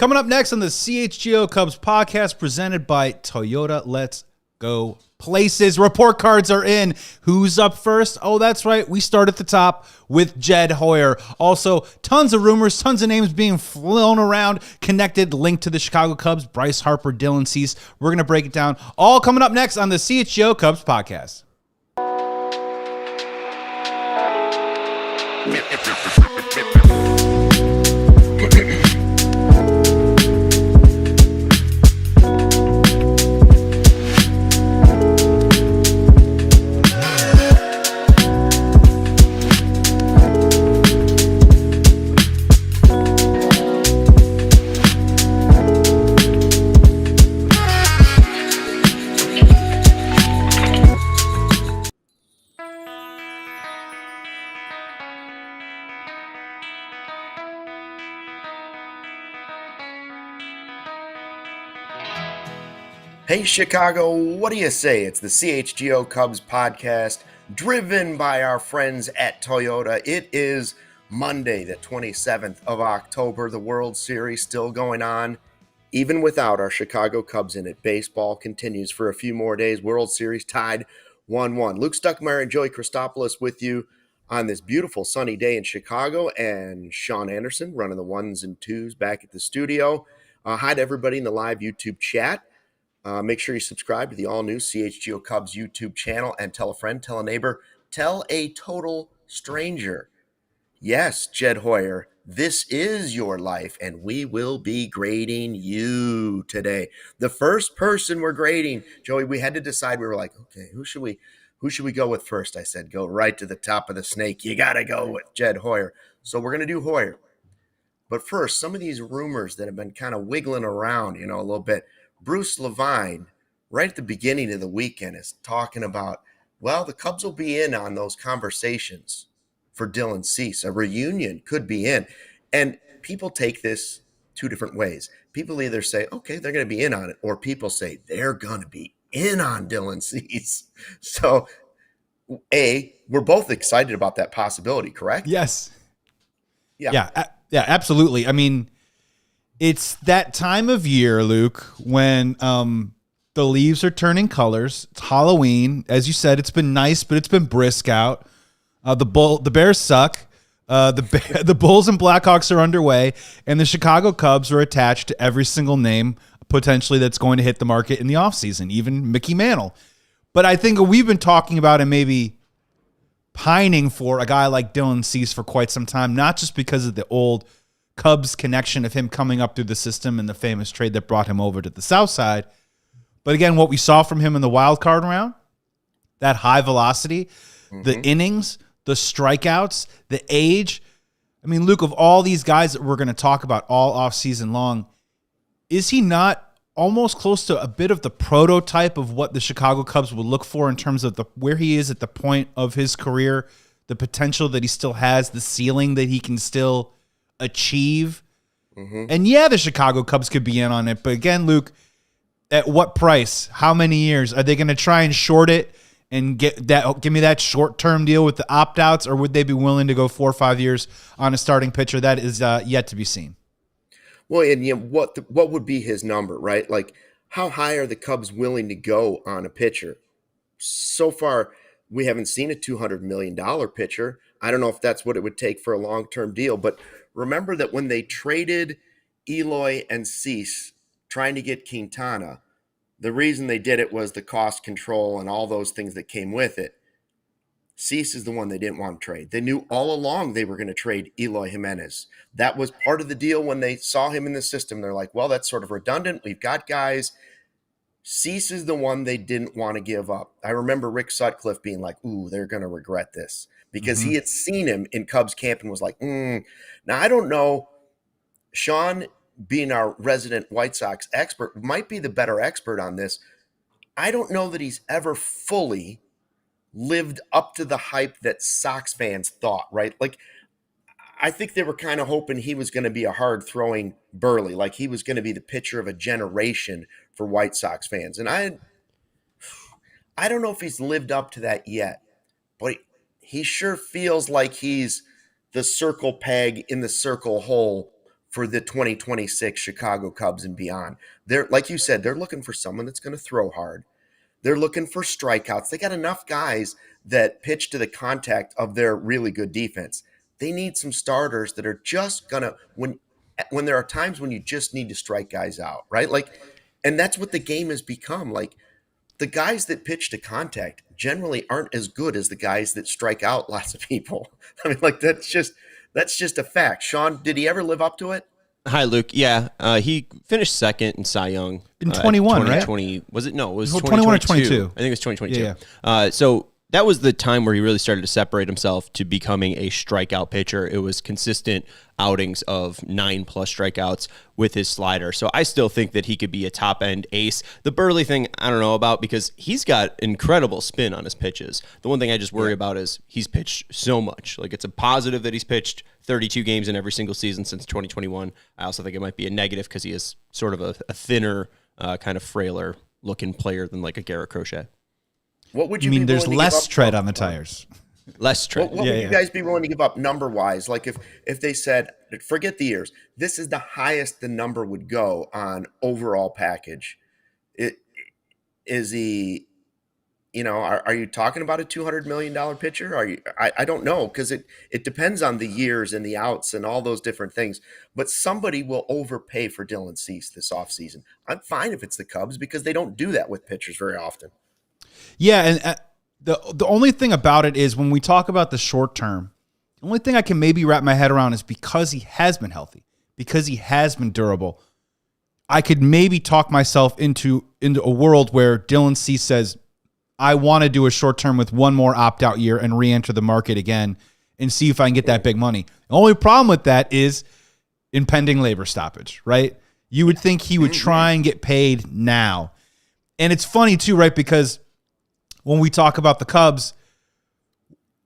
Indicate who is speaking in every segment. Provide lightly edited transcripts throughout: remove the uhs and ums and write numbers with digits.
Speaker 1: Coming up next on the CHGO Cubs podcast presented by Toyota. Let's go places. Report cards are in. Who's up first? Oh, that's right. We start at the top with Jed Hoyer. Also, tons of rumors, tons of names being flown around, connected, linked to the Chicago Cubs, Bryce Harper, Dylan Cease. We're going to break it down. All coming up next on the CHGO Cubs podcast.
Speaker 2: Hey Chicago, what do you say? It's the CHGO Cubs podcast, driven by our friends at Toyota. It is Monday, the 27th of October. The World Series still going on, even without our Chicago Cubs in it. Baseball continues for a few more days. World Series tied 1-1. Luke Stuckmeyer and Joey Christopoulos with you on this beautiful sunny day in Chicago, and Sean Anderson running the ones and twos back at the studio. Hi to everybody in the live YouTube chat. Make sure you subscribe to the all-new CHGO Cubs YouTube channel and tell a friend, tell a neighbor, tell a total stranger. Yes, Jed Hoyer, this is your life, and we will be grading you today. The first person we're grading, Joey, we had to decide. We were like, okay, who should we go with first? I said, go right to the top of the snake. You got to go with Jed Hoyer. So we're going to do Hoyer. But first, some of these rumors that have been kind of wiggling around, a little bit. Bruce Levine, right at the beginning of the weekend, is talking about, well, the Cubs will be in on those conversations for Dylan Cease. A reunion could be in. And people take this two different ways. People either say, okay, they're going to be in on it, or people say they're going to be in on Dylan Cease. So, we're both excited about that possibility, correct?
Speaker 1: Yes. Yeah, absolutely. I mean, it's that time of year, Luke, when the leaves are turning colors. It's Halloween. As you said, it's been nice, but it's been brisk out. The Bears suck. The Bulls and Blackhawks are underway, and the Chicago Cubs are attached to every single name potentially that's going to hit the market in the offseason, even Mickey Mantle. But I think we've been talking about and maybe pining for a guy like Dylan Cease for quite some time, not just because of the old Cubs connection of him coming up through the system and the famous trade that brought him over to the South Side. But again, what we saw from him in the wild card round, that high velocity, the innings, the strikeouts, the age. I mean, Luke, of all these guys that we're going to talk about all offseason long, is he not almost close to a bit of the prototype of what the Chicago Cubs would look for in terms of where he is at the point of his career, the potential that he still has, the ceiling that he can still achieve? And yeah, the Chicago Cubs could be in on it, but again, Luke, at what price? How many years? Are they going to try and short it and give me that short-term deal with the opt-outs, or would they be willing to go 4 or 5 years on a starting pitcher? That is yet to be seen.
Speaker 2: Well, and what would be his number, right? Like, how high are the Cubs willing to go on a pitcher? So far, we haven't seen a $200 million pitcher. I don't know if that's what it would take for a long-term deal, but remember that when they traded Eloy and Cease trying to get Quintana, the reason they did it was the cost control and all those things that came with it. Cease is the one they didn't want to trade. They knew all along they were going to trade Eloy Jimenez. That was part of the deal when they saw him in the system. They're like, well, that's sort of redundant. We've got guys. Cease is the one they didn't want to give up. I remember Rick Sutcliffe being like, ooh, they're going to regret this, because he had seen him in Cubs camp and was like, Now, I don't know. Sean, being our resident White Sox expert, might be the better expert on this. I don't know that he's ever fully lived up to the hype that Sox fans thought, right? Like, I think they were kind of hoping he was going to be a hard-throwing Burley, like he was going to be the pitcher of a generation for White Sox fans. And I don't know if he's lived up to that yet, but he sure feels like he's the circle peg in the circle hole for the 2026 Chicago Cubs and beyond. They're, like you said, they're looking for someone that's going to throw hard. They're looking for strikeouts. They got enough guys that pitch to the contact of their really good defense. They need some starters that are just gonna when there are times when you just need to strike guys out, right? Like, and that's what the game has become. Like, the guys that pitch to contact generally aren't as good as the guys that strike out lots of people. I mean, like, that's just a fact. Sean, did he ever live up to it?
Speaker 3: Hi, Luke. Yeah, he finished second in Cy Young
Speaker 1: in 21, right?
Speaker 3: Was it? No, it was
Speaker 1: 21 or 22.
Speaker 3: I think it was 2022.
Speaker 1: Yeah.
Speaker 3: So that was the time where he really started to separate himself to becoming a strikeout pitcher. It was consistent outings of 9+ strikeouts with his slider. So I still think that he could be a top-end ace. The Burley thing, I don't know about because he's got incredible spin on his pitches. The one thing I just worry about is he's pitched so much. Like, it's a positive that he's pitched 32 games in every single season since 2021. I also think it might be a negative because he is sort of a thinner, kind of frailer looking player than like a Garrett Crochet.
Speaker 2: What would you
Speaker 1: mean? There's
Speaker 2: give
Speaker 1: less
Speaker 2: up
Speaker 1: tread on the tires.
Speaker 3: Less tread.
Speaker 2: What would you guys be willing to give up number-wise? Like, if they said, forget the years, this is the highest the number would go on overall package. Is he, are you talking about a $200 million pitcher? Are you? I don't know, because it depends on the years and the outs and all those different things. But somebody will overpay for Dylan Cease this offseason. I'm fine if it's the Cubs because they don't do that with pitchers very often.
Speaker 1: Yeah, and the only thing about it is when we talk about the short term, the only thing I can maybe wrap my head around is because he has been healthy, because he has been durable, I could maybe talk myself into a world where Dylan Cease says, I want to do a short term with one more opt-out year and re-enter the market again and see if I can get that big money. The only problem with that is impending labor stoppage, right? You would think he would try and get paid now. And it's funny too, right? Because when we talk about the Cubs,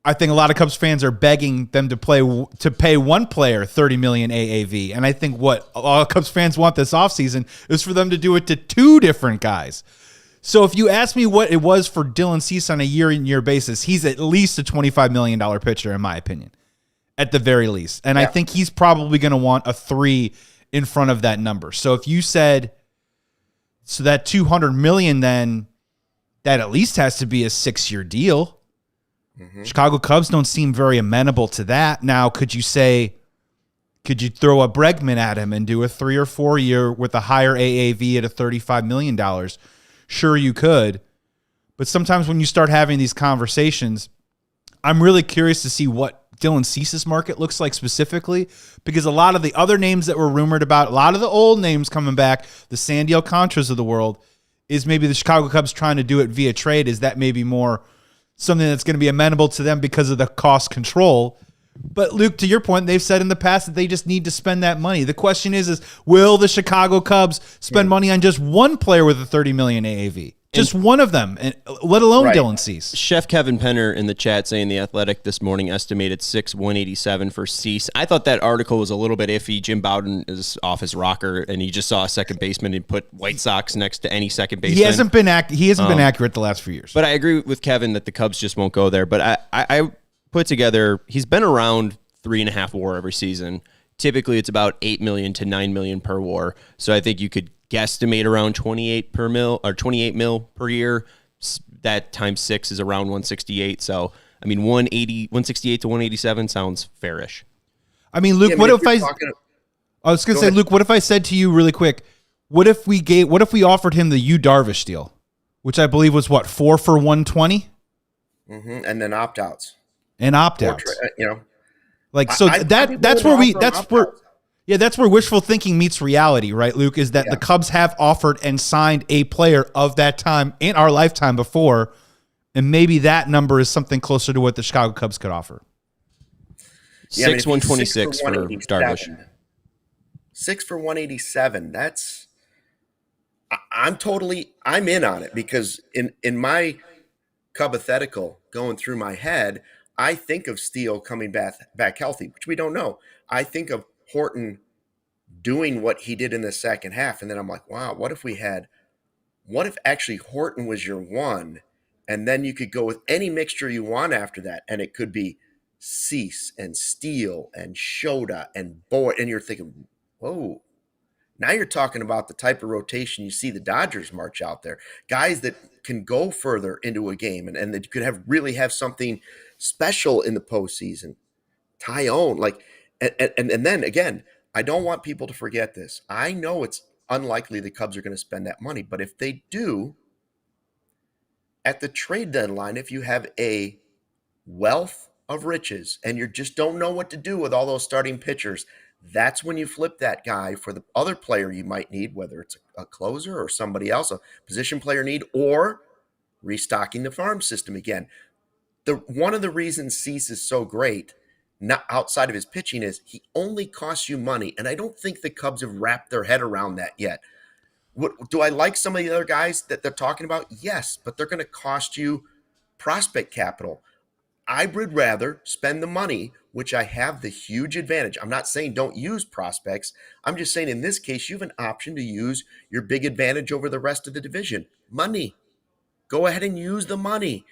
Speaker 1: I think a lot of Cubs fans are begging them to pay one player $30 million AAV. And I think what a lot of Cubs fans want this offseason is for them to do it to two different guys. So if you ask me what it was for Dylan Cease on a year-in-year basis, he's at least a $25 million pitcher, in my opinion, at the very least. And I think he's probably going to want a 3 in front of that number. So if you said, so that $200 million then, that at least has to be a 6-year deal. Mm-hmm. Chicago Cubs don't seem very amenable to that. Now, could you throw a Bregman at him and do a 3 or 4 year with a higher AAV at a $35 million? Sure, you could. But sometimes when you start having these conversations, I'm really curious to see what Dylan Cease's market looks like specifically, because a lot of the other names that were rumored about, a lot of the old names coming back, the Sandy Alcantaras of the world, is maybe the Chicago Cubs trying to do it via trade. Is that maybe more something that's going to be amenable to them because of the cost control? But Luke, to your point, they've said in the past that they just need to spend that money. The question is will the Chicago Cubs spend money on just one player with a $30 million AAV? Just one of them, and let alone Dylan Cease.
Speaker 3: Chef Kevin Penner in the chat saying The Athletic this morning estimated 6,187 for Cease. I thought that article was a little bit iffy. Jim Bowden is off his rocker, and he just saw a second baseman and put White Sox next to any second baseman.
Speaker 1: He hasn't been accurate the last few years.
Speaker 3: But I agree with Kevin that the Cubs just won't go there. But I put together, he's been around 3.5 WAR every season. Typically, it's about $8 million to $9 million per WAR. So I think you could guesstimate around 28 mil per year. That times 6 is around 168. So I mean, 168 to 187 sounds fairish.
Speaker 1: I mean, Luke, what if I was going to say, Luke, what if I said to you really quick, what if we offered him the Yu Darvish deal, which I believe was 4 for 120?
Speaker 2: Mm-hmm. And then opt-outs.
Speaker 1: That's where wishful thinking meets reality, right, Luke? Is that the Cubs have offered and signed a player of that time in our lifetime before, and maybe that number is something closer to what the Chicago Cubs could offer.
Speaker 3: 126 for Darvish.
Speaker 2: 6 for 187. That's I'm in on it, because in my Cub-athetical going through my head, I think of Steele coming back healthy, which we don't know. I think of Horton doing what he did in the second half, and then I'm like, wow, what if actually Horton was your one, and then you could go with any mixture you want after that, and it could be Cease and Steele and Shota and Boyd, and you're thinking, Whoa. Now you're talking about the type of rotation you see the Dodgers march out there. Guys that can go further into a game and that could really have something special in the postseason. Tyone, like, and then again, I don't want people to forget this. I know it's unlikely the Cubs are going to spend that money, but if they do, at the trade deadline, if you have a wealth of riches and you just don't know what to do with all those starting pitchers, that's when you flip that guy for the other player you might need, whether it's a closer or somebody else, a position player need, or restocking the farm system again. One of the reasons Cease is so great, not outside of his pitching, is he only costs you money. And I don't think the Cubs have wrapped their head around that yet. Do I like some of the other guys that they're talking about? Yes, but they're going to cost you prospect capital. I would rather spend the money, which I have the huge advantage. I'm not saying don't use prospects. I'm just saying in this case, you have an option to use your big advantage over the rest of the division. Money. Go ahead and use the money.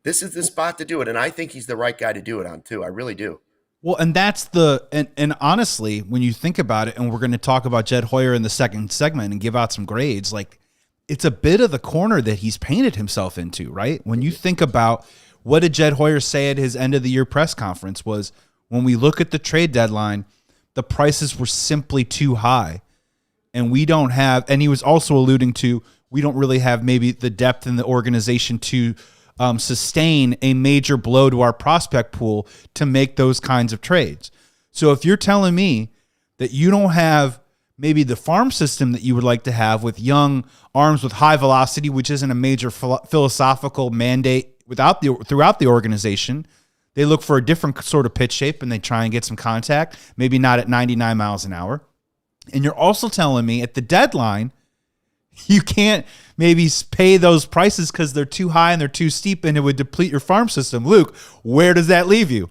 Speaker 2: This is the spot to do it. And I think he's the right guy to do it on too. I really do.
Speaker 1: Well, and that's and honestly, when you think about it, and we're going to talk about Jed Hoyer in the second segment and give out some grades, like it's a bit of the corner that he's painted himself into, right? When you think about what did Jed Hoyer say at his end of the year press conference was, when we look at the trade deadline, the prices were simply too high. And we don't have, and he was also alluding to, we don't really have maybe the depth in the organization to sustain a major blow to our prospect pool to make those kinds of trades. So if you're telling me that you don't have maybe the farm system that you would like to have with young arms with high velocity, which isn't a major philosophical mandate throughout the organization, they look for a different sort of pitch shape and they try and get some contact, maybe not at 99 miles an hour. And you're also telling me at the deadline, you can't maybe pay those prices because they're too high and they're too steep and it would deplete your farm system. Luke, where does that leave you?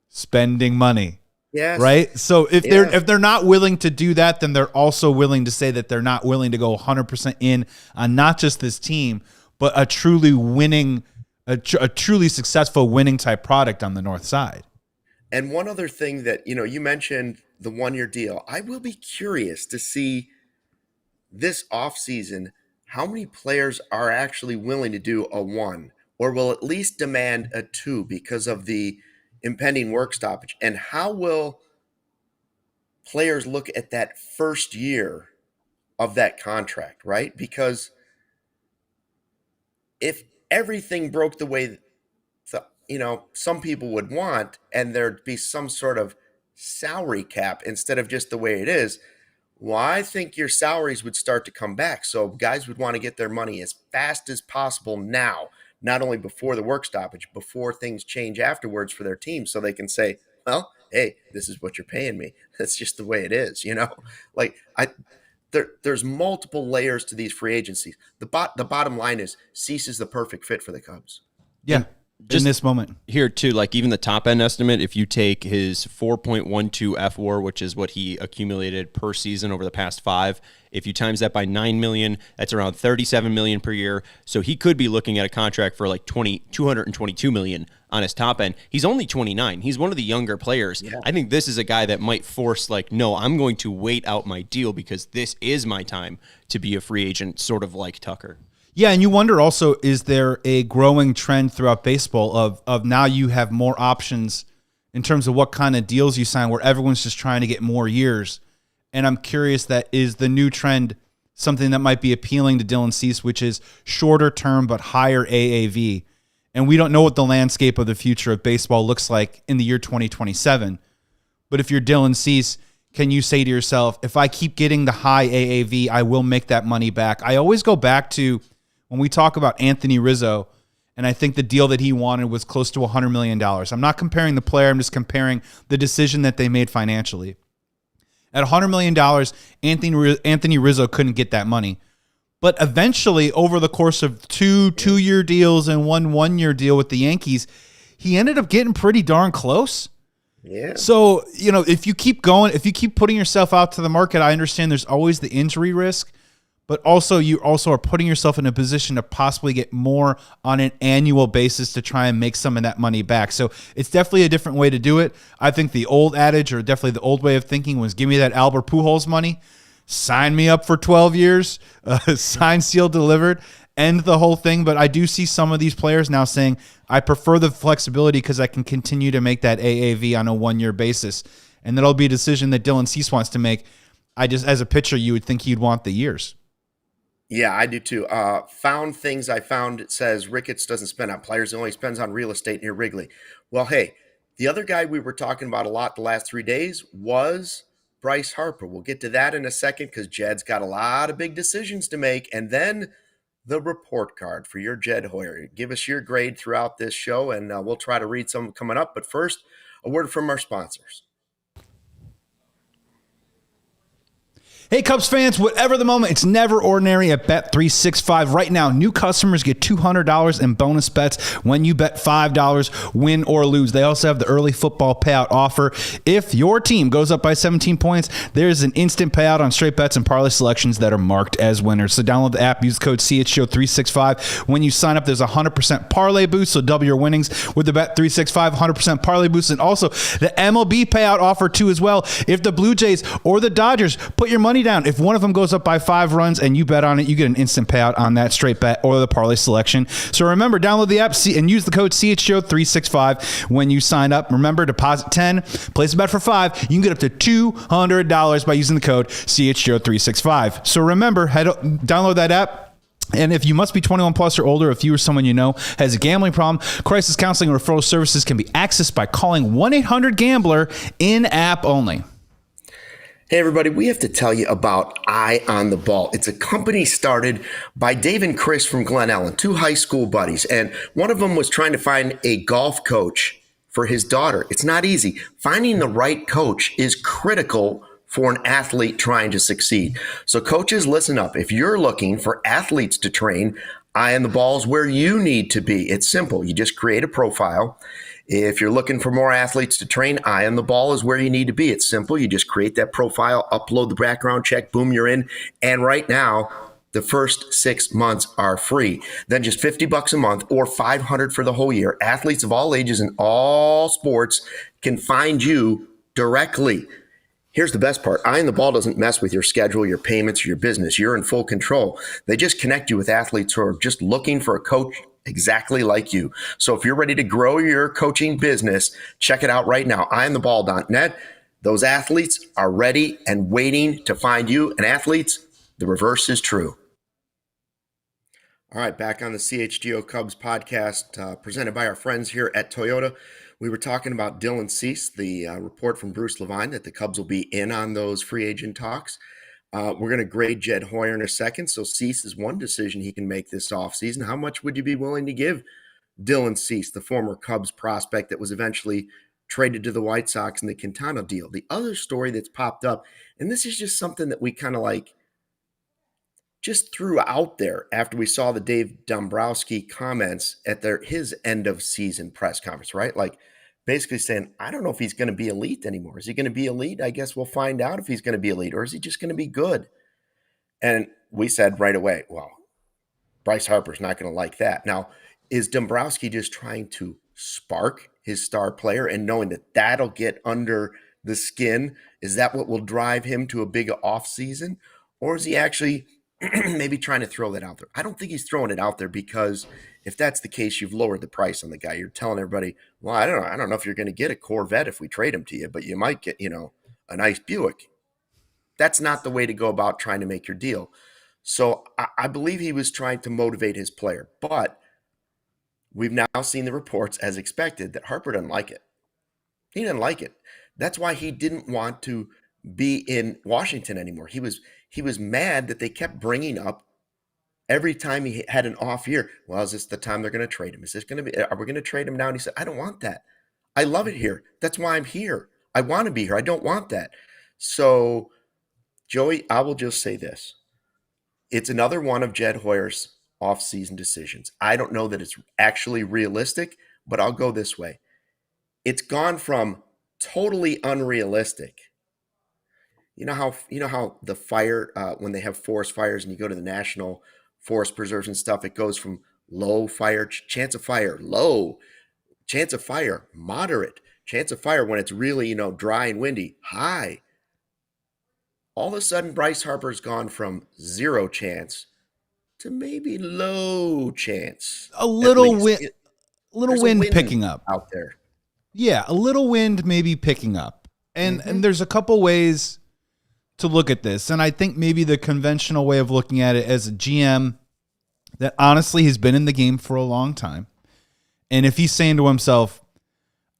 Speaker 1: Spending money.
Speaker 2: Yes.
Speaker 1: Right? So if they're not willing to do that, then they're also willing to say that they're not willing to go 100% in on not just this team, but a truly winning, a truly successful winning type product on the north side.
Speaker 2: And one other thing that, you mentioned the 1-year deal. I will be curious to see this offseason how many players are actually willing to do a 1 or will at least demand a 2 because of the impending work stoppage. And how will players look at that first year of that contract, right? Because if everything broke the way some people would want, and there'd be some sort of salary cap instead of just the way it is, well, I think your salaries would start to come back. So guys would want to get their money as fast as possible now, not only before the work stoppage, before things change afterwards for their team, so they can say, well, hey, this is what you're paying me. That's just the way it is, Like there's multiple layers to these free agencies. The bottom line is Cease is the perfect fit for the Cubs.
Speaker 1: Yeah. Just in this moment
Speaker 3: here too, like even the top end estimate, if you take his 4.12 FWAR, which is what he accumulated per season over the past 5, if you times that by 9 million, that's around 37 million per year. So he could be looking at a contract for like 222 million on his top end. He's only 29. He's one of the younger players. Yeah. I think this is a guy that might force no, I'm going to wait out my deal because this is my time to be a free agent, sort of like Tucker.
Speaker 1: Yeah, and you wonder also, is there a growing trend throughout baseball of now you have more options in terms of what kind of deals you sign where everyone's just trying to get more years? And I'm curious, that is the new trend something that might be appealing to Dylan Cease, which is shorter term but higher AAV. And we don't know what the landscape of the future of baseball looks like in the year 2027. But if you're Dylan Cease, can you say to yourself, if I keep getting the high AAV, I will make that money back? I always go back to when we talk about Anthony Rizzo, and I think the deal that he wanted was close to $100 million. I'm not comparing the player. I'm just comparing the decision that they made financially. At $100 million, Anthony Rizzo couldn't get that money. But eventually, over the course of two 2-year deals and one 1-year deal with the Yankees, he ended up getting pretty darn close.
Speaker 2: Yeah.
Speaker 1: So, if you keep going, if you keep putting yourself out to the market, I understand there's always the injury risk. but also you also are putting yourself in a position to possibly get more on an annual basis to try and make some of that money back. So it's definitely a different way to do it. I think the old adage, or definitely the old way of thinking, was give me that Albert Pujols money, sign me up for 12 years, sign, sealed, delivered, end the whole thing. But I do see some of these players now saying, I prefer the flexibility because I can continue to make that AAV on a 1-year basis. And that'll be a decision that Dylan Cease wants to make. As a pitcher, you would think he'd want the years.
Speaker 2: Yeah, I do too. Found things I found. It says Ricketts doesn't spend on players. He only spends on real estate near Wrigley. Well, hey, the other guy we were talking about a lot the last 3 days was Bryce Harper. We'll get to that in a second because Jed's got a lot of big decisions to make. And then the report card for your Jed Hoyer. Give us your grade throughout this show, and we'll try to read some coming up. But first, a word from our sponsors.
Speaker 1: Hey, Cubs fans, whatever the moment, it's never ordinary at Bet365. Right now, new customers get $200 in bonus bets when you bet $5, win or lose. They also have the early football payout offer. If your team goes up by 17 points, there's an instant payout on straight bets and parlay selections that are marked as winners. So download the app, use the code CHGO365. When you sign up, there's a 100% parlay boost, so double your winnings with the Bet365 100% parlay boost. And also the MLB payout offer too as well. If the Blue Jays or the Dodgers put your money down, if one of them goes up by 5 runs and you bet on it, you get an instant payout on that straight bet or the parlay selection. So remember, download the app and use the code CHGO365 when you sign up. Remember, deposit 10, place a bet for 5. You can get up to $200 by using the code CHGO365. So remember, download that app. And if you must be 21 plus or older, if you or someone you know has a gambling problem, crisis counseling and referral services can be accessed by calling 1-800-GAMBLER in-app only.
Speaker 2: Hey, everybody, we have to tell you about Eye on the Ball. It's a company started by Dave and Chris from Glen Ellen, 2 high school buddies. And one of them was trying to find a golf coach for his daughter. It's not easy. Finding the right coach is critical for an athlete trying to succeed. So coaches, listen up. If you're looking for athletes to train, Eye on the Ball is where you need to be. It's simple. You just create a profile. If you're looking for more athletes to train, Eye on the Ball is where you need to be. It's simple. You just create that profile, upload the background check, boom, you're in. And right now, the first 6 months are free. Then just $50 a month or $500 for the whole year. Athletes of all ages and all sports can find you directly. Here's the best part. Eye on the Ball doesn't mess with your schedule, your payments, or your business. You're in full control. They just connect you with athletes who are just looking for a coach exactly like you. So if you're ready to grow your coaching business, check it out right now, eyeontheball.net. Those athletes are ready and waiting to find you. And athletes, the reverse is true. All right, back on the CHGO Cubs podcast, presented by our friends here at Toyota. We were talking about Dylan Cease, the report from Bruce Levine that the Cubs will be in on those free agent talks. We're going to grade Jed Hoyer in a second. So Cease is one decision he can make this offseason. How much would you be willing to give Dylan Cease, the former Cubs prospect that was eventually traded to the White Sox in the Quintana deal? The other story that's popped up, and this is just something that we kind of like just threw out there after we saw the Dave Dombrowski comments at his end of season press conference, right? Like basically saying, I don't know if he's going to be elite anymore. Is he going to be elite? I guess we'll find out if he's going to be elite, or is he just going to be good? And we said right away, well, Bryce Harper's not going to like that. Now, is Dombrowski just trying to spark his star player and knowing that that'll get under the skin? Is that what will drive him to a big offseason? Or is he actually maybe trying to throw that out there? I don't think he's throwing it out there, because if that's the case, you've lowered the price on the guy. You're telling everybody, well, I don't know if you're going to get a Corvette if we trade him to you, but you might get, a nice Buick. That's not the way to go about trying to make your deal. So I believe he was trying to motivate his player, but we've now seen the reports, as expected, that Harper doesn't like it. He didn't like it. That's why he didn't want to be in Washington anymore. He was mad that they kept bringing up every time he had an off year. Well, is this the time they're going to trade him? Are we going to trade him now? And he said, I don't want that. I love it here. That's why I'm here. I want to be here. I don't want that. So, Joey, I will just say this. It's another one of Jed Hoyer's off-season decisions. I don't know that it's actually realistic, but I'll go this way. It's gone from totally unrealistic You know how the fire when they have forest fires and you go to the national forest preserves and stuff, it goes from low fire chance of fire, low chance of fire, moderate chance of fire when it's really dry and windy, high. All of a sudden, Bryce Harper's gone from zero chance to maybe low chance.
Speaker 1: A
Speaker 2: At
Speaker 1: little
Speaker 2: least
Speaker 1: wind, little
Speaker 2: there's a
Speaker 1: wind
Speaker 2: wind
Speaker 1: picking up.
Speaker 2: out there.
Speaker 1: Yeah, a little wind maybe picking up. And there's a couple ways to look at this. And I think maybe the conventional way of looking at it as a GM that honestly has been in the game for a long time. And if he's saying to himself,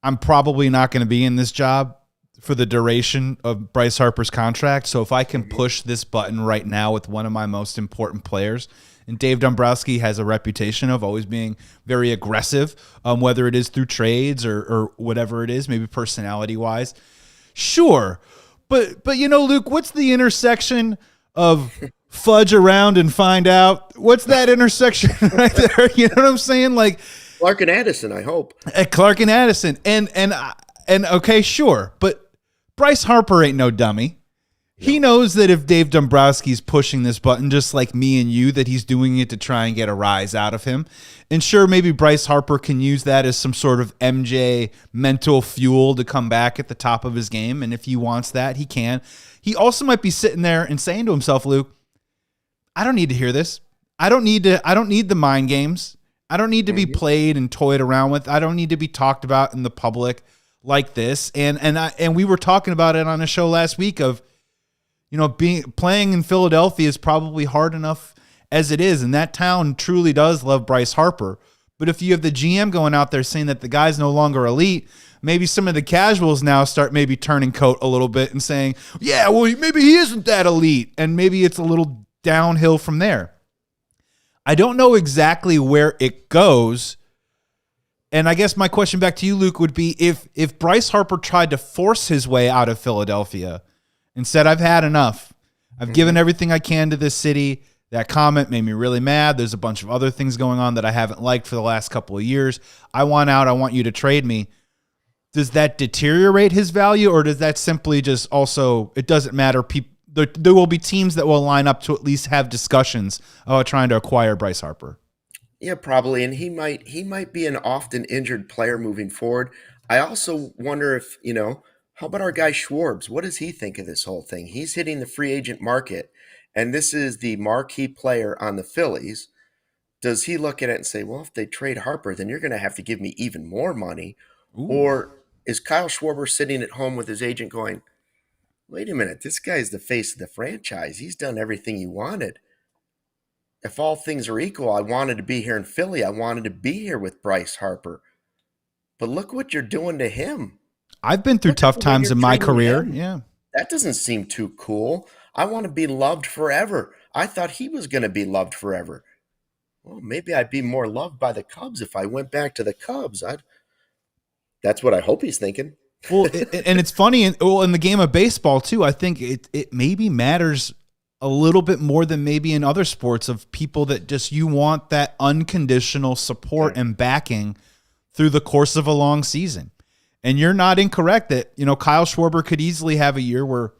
Speaker 1: I'm probably not going to be in this job for the duration of Bryce Harper's contract. So if I can push this button right now with one of my most important players, and Dave Dombrowski has a reputation of always being very aggressive, whether it is through trades or whatever it is, maybe personality wise. Sure. But Luke, what's the intersection of fudge around and find out? What's that intersection right there? You know what I'm saying? Like
Speaker 2: Clark and Addison, I hope.
Speaker 1: Clark and Addison. And okay, sure. But Bryce Harper ain't no dummy. He knows that if Dave Dombrowski's pushing this button, just like me and you, that he's doing it to try and get a rise out of him. And sure, maybe Bryce Harper can use that as some sort of MJ mental fuel to come back at the top of his game. And if he wants that, he can. He also might be sitting there and saying to himself, Luke, I don't need to hear this. I don't need the mind games. I don't need to be played and toyed around with. I don't need to be talked about in the public like this. And we were talking about it on a show last week of, playing in Philadelphia is probably hard enough as it is, and that town truly does love Bryce Harper. But if you have the GM going out there saying that the guy's no longer elite, maybe some of the casuals now start maybe turning coat a little bit and saying, yeah, well, maybe he isn't that elite, and maybe it's a little downhill from there. I don't know exactly where it goes, and I guess my question back to you, Luke, would be if Bryce Harper tried to force his way out of Philadelphia and said, I've had enough. I've given everything I can to this city. That comment made me really mad. There's a bunch of other things going on that I haven't liked for the last couple of years. I want out. I want you to trade me. Does that deteriorate his value, or does that simply just also, it doesn't matter? There will be teams that will line up to at least have discussions about trying to acquire Bryce Harper.
Speaker 2: Yeah, probably. And he might be an often injured player moving forward. I also wonder if, how about our guy Schwarbs? What does he think of this whole thing? He's hitting the free agent market, and this is the marquee player on the Phillies. Does he look at it and say, well, if they trade Harper, then you're going to have to give me even more money?
Speaker 1: Ooh.
Speaker 2: Or is Kyle Schwarber sitting at home with his agent going, wait a minute, this guy's the face of the franchise. He's done everything you wanted. If all things are equal, I wanted to be here in Philly. I wanted to be here with Bryce Harper. But look what you're doing to him.
Speaker 1: I've been through tough times in my career. Yeah.
Speaker 2: That doesn't seem too cool. I want to be loved forever. I thought he was going to be loved forever. Well, maybe I'd be more loved by the Cubs if I went back to the Cubs. That's what I hope he's thinking.
Speaker 1: Well, and it's funny, in the game of baseball, too, I think it maybe matters a little bit more than maybe in other sports of people that just you want that unconditional support and backing through the course of a long season. And you're not incorrect that, Kyle Schwarber could easily have a year where,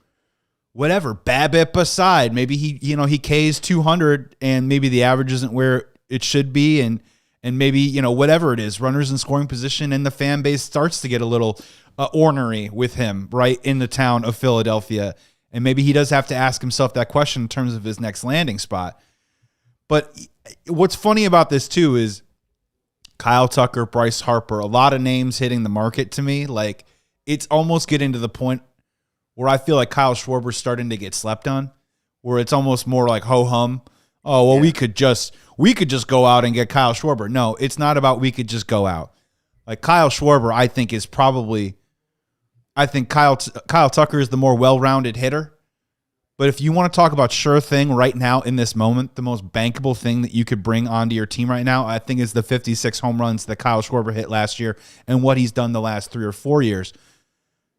Speaker 1: whatever, BABIP aside, maybe he Ks 200 and maybe the average isn't where it should be. And maybe, whatever it is, runners in scoring position and the fan base starts to get a little ornery with him right in the town of Philadelphia. And maybe he does have to ask himself that question in terms of his next landing spot. But what's funny about this too is Kyle Tucker, Bryce Harper, a lot of names hitting the market to me. Like it's almost getting to the point where I feel like Kyle Schwarber's starting to get slept on, where it's almost more like ho-hum. Oh, well, we could just go out and get Kyle Schwarber. No, it's not about we could just go out. Like Kyle Schwarber, I think Kyle Tucker is the more well-rounded hitter. But if you want to talk about sure thing right now in this moment, the most bankable thing that you could bring onto your team right now, I think is the 56 home runs that Kyle Schwarber hit last year and what he's done the last 3 or 4 years.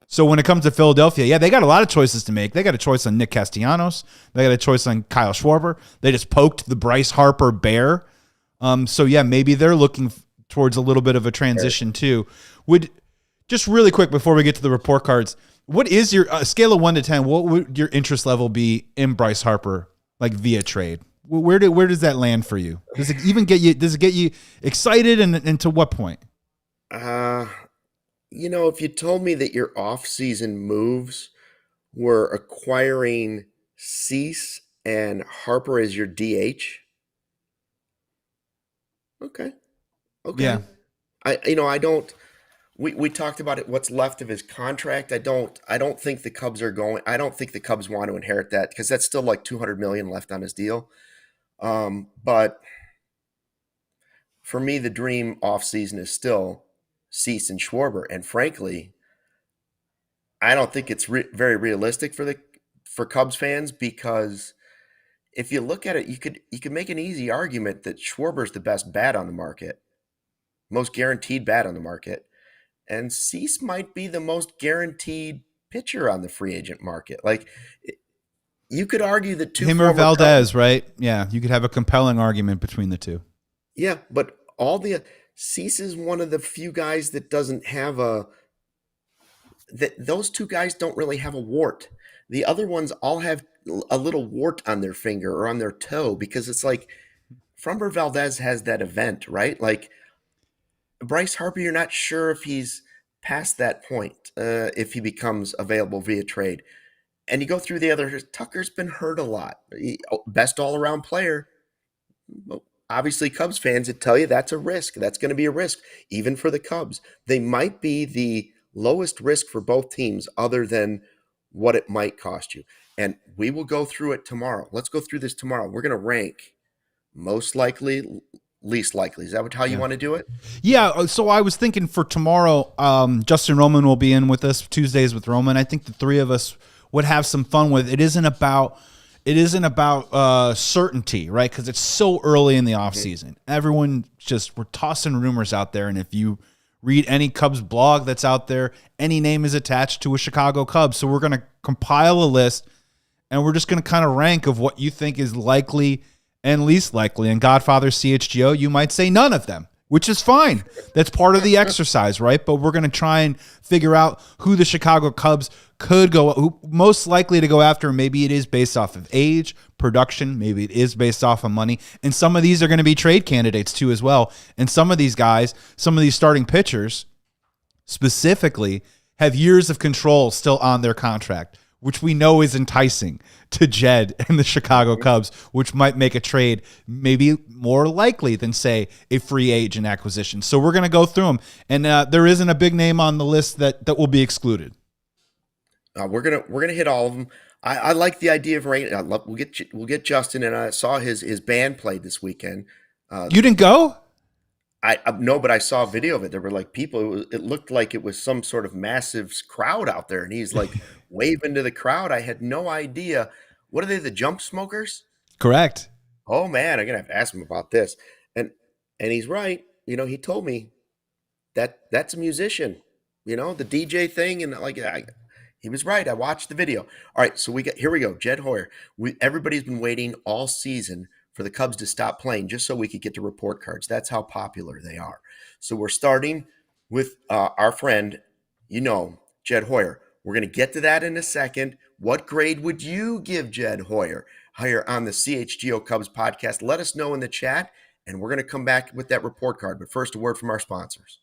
Speaker 1: So when it comes to Philadelphia, they got a lot of choices to make. They got a choice on Nick Castellanos. They got a choice on Kyle Schwarber. They just poked the Bryce Harper bear. Maybe they're looking towards a little bit of a transition too. Just really quick before we get to the report cards, What is your scale of 1 to 10? What would your interest level be in Bryce Harper, like via trade? Where does that land for you? Does it even get you? Does it get you excited, and to what point?
Speaker 2: If you told me that your off-season moves were acquiring Cease and Harper as your DH, okay.
Speaker 1: Yeah.
Speaker 2: I don't. We talked about it. What's left of his contract? I don't think the Cubs are going. I don't think the Cubs want to inherit that because that's still like $200 million left on his deal. But for me, the dream offseason is still Cease and Schwarber. And frankly, I don't think it's very realistic for Cubs fans because if you look at it, you could make an easy argument that Schwarber's the best bat on the market, most guaranteed bat on the market. And Cease might be the most guaranteed pitcher on the free agent market. Like, you could argue that
Speaker 1: him or Valdez, right? Yeah, you could have a compelling argument between the two.
Speaker 2: Yeah, but Cease is one of the few guys that doesn't have those two guys don't really have a wart. The other ones all have a little wart on their finger or on their toe because it's like Framber Valdez has that event, right? Like, Bryce Harper, you're not sure if he's past that point, if he becomes available via trade. And you go through the other, Tucker's been hurt a lot. Best all-around player. Well, obviously, Cubs fans would tell you that's a risk. That's going to be a risk, even for the Cubs. They might be the lowest risk for both teams other than what it might cost you. And we will go through it tomorrow. Let's go through this tomorrow. We're going to rank most likely, least likely. Is that how you want to do it?
Speaker 1: Yeah. So I was thinking for tomorrow, Justin Roman will be in with us Tuesdays with Roman. I think the three of us would have some fun with it. It isn't about certainty, right? Because it's so early in the offseason. Everyone we're tossing rumors out there. And if you read any Cubs blog that's out there, any name is attached to a Chicago Cubs. So we're going to compile a list and we're just going to kind of rank of what you think is likely and least likely. And Godfather CHGO, you might say none of them, which is fine. That's part of the exercise, right? But we're going to try and figure out who the Chicago Cubs could go, who most likely to go after. Maybe it is based off of age, production. Maybe it is based off of money. And some of these are going to be trade candidates too as well. And some of these guys, some of these starting pitchers specifically have years of control still on their contract, which we know is enticing to Jed and the Chicago Cubs, which might make a trade maybe more likely than, say, a free agent acquisition. So we're going to go through them. And there isn't a big name on the list that will be excluded.
Speaker 2: We're gonna hit all of them. I like the idea of rain. We'll get Justin, and I saw his band played this weekend.
Speaker 1: You didn't go?
Speaker 2: I no, but I saw a video of it. There were like people. It looked like it was some sort of massive crowd out there, and he's like waving to the crowd. I had no idea. What are they? The Jump Smokers?
Speaker 1: Correct.
Speaker 2: Oh man, I'm gonna have to ask him about this. And he's right. He told me that's a musician. The DJ thing, and he was right. I watched the video. All right, so here we go. Jed Hoyer. Everybody's been waiting all season for the Cubs to stop playing just so we could get to report cards. That's how popular they are. So we're starting with our friend, Jed Hoyer. We're going to get to that in a second. What grade would you give Jed Hoyer on the CHGO Cubs podcast? Let us know in the chat, and we're going to come back with that report card. But first, a word from our sponsors.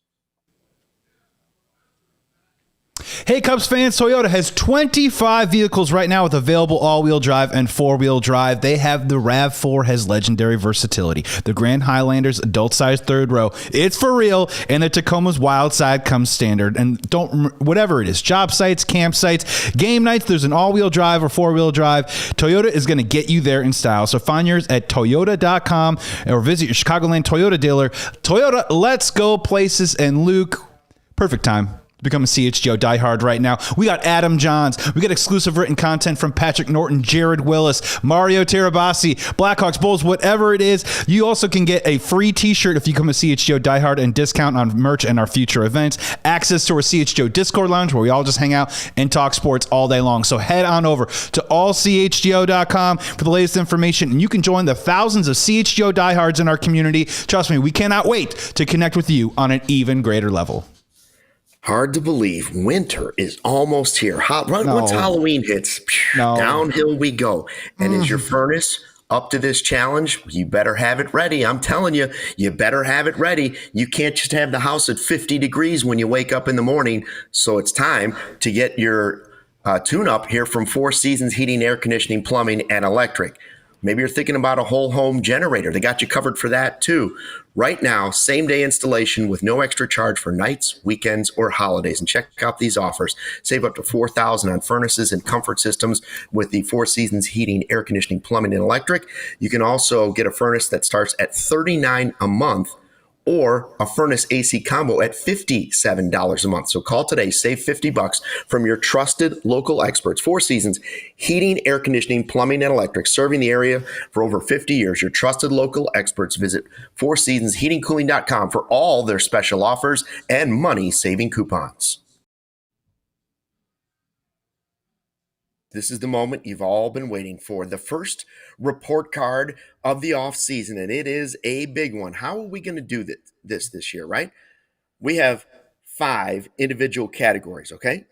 Speaker 1: Hey, Cubs fans, Toyota has 25 vehicles right now with available all-wheel drive and four-wheel drive. They have the RAV4 has legendary versatility. The Grand Highlander's adult-sized third row, it's for real, and the Tacoma's wild side comes standard. And whatever it is, job sites, campsites, game nights, there's an all-wheel drive or four-wheel drive. Toyota is going to get you there in style. So find yours at Toyota.com or visit your Chicagoland Toyota dealer. Toyota, let's go places. And Luke, perfect time. Become a CHGO diehard right now. We got Adam Johns. We got exclusive written content from Patrick Norton, Jared Willis, Mario Terabasi, Blackhawks, Bulls, whatever it is. You also can get a free t-shirt if you become a CHGO diehard and discount on merch and our future events. Access to our CHGO Discord lounge where we all just hang out and talk sports all day long. So head on over to allchgo.com for the latest information, and you can join the thousands of CHGO diehards in our community. Trust me, we cannot wait to connect with you on an even greater level.
Speaker 2: Hard to believe. Winter is almost here. Once Halloween hits, downhill we go. And is your furnace up to this challenge? You better have it ready. I'm telling you, you better have it ready. You can't just have the house at 50 degrees when you wake up in the morning. So it's time to get your tune-up here from Four Seasons Heating, Air Conditioning, Plumbing, and Electric. Maybe you're thinking about a whole home generator. They got you covered for that too. Right now, same day installation with no extra charge for nights, weekends, or holidays. And check out these offers. Save up to $4,000 on furnaces and comfort systems with the Four Seasons Heating, Air Conditioning, Plumbing, and Electric. You can also get a furnace that starts at $39 a month, or a furnace AC combo at $57 a month. So call today, save $50 from your trusted local experts. Four Seasons Heating, Air Conditioning, Plumbing, and Electric, serving the area for over 50 years. Your trusted local experts. Visit fourseasonsheatingcooling.com for all their special offers and money-saving coupons. This is the moment you've all been waiting for. The first report card of the offseason, and it is a big one. How are we going to do this year, right? We have 5 individual categories, okay?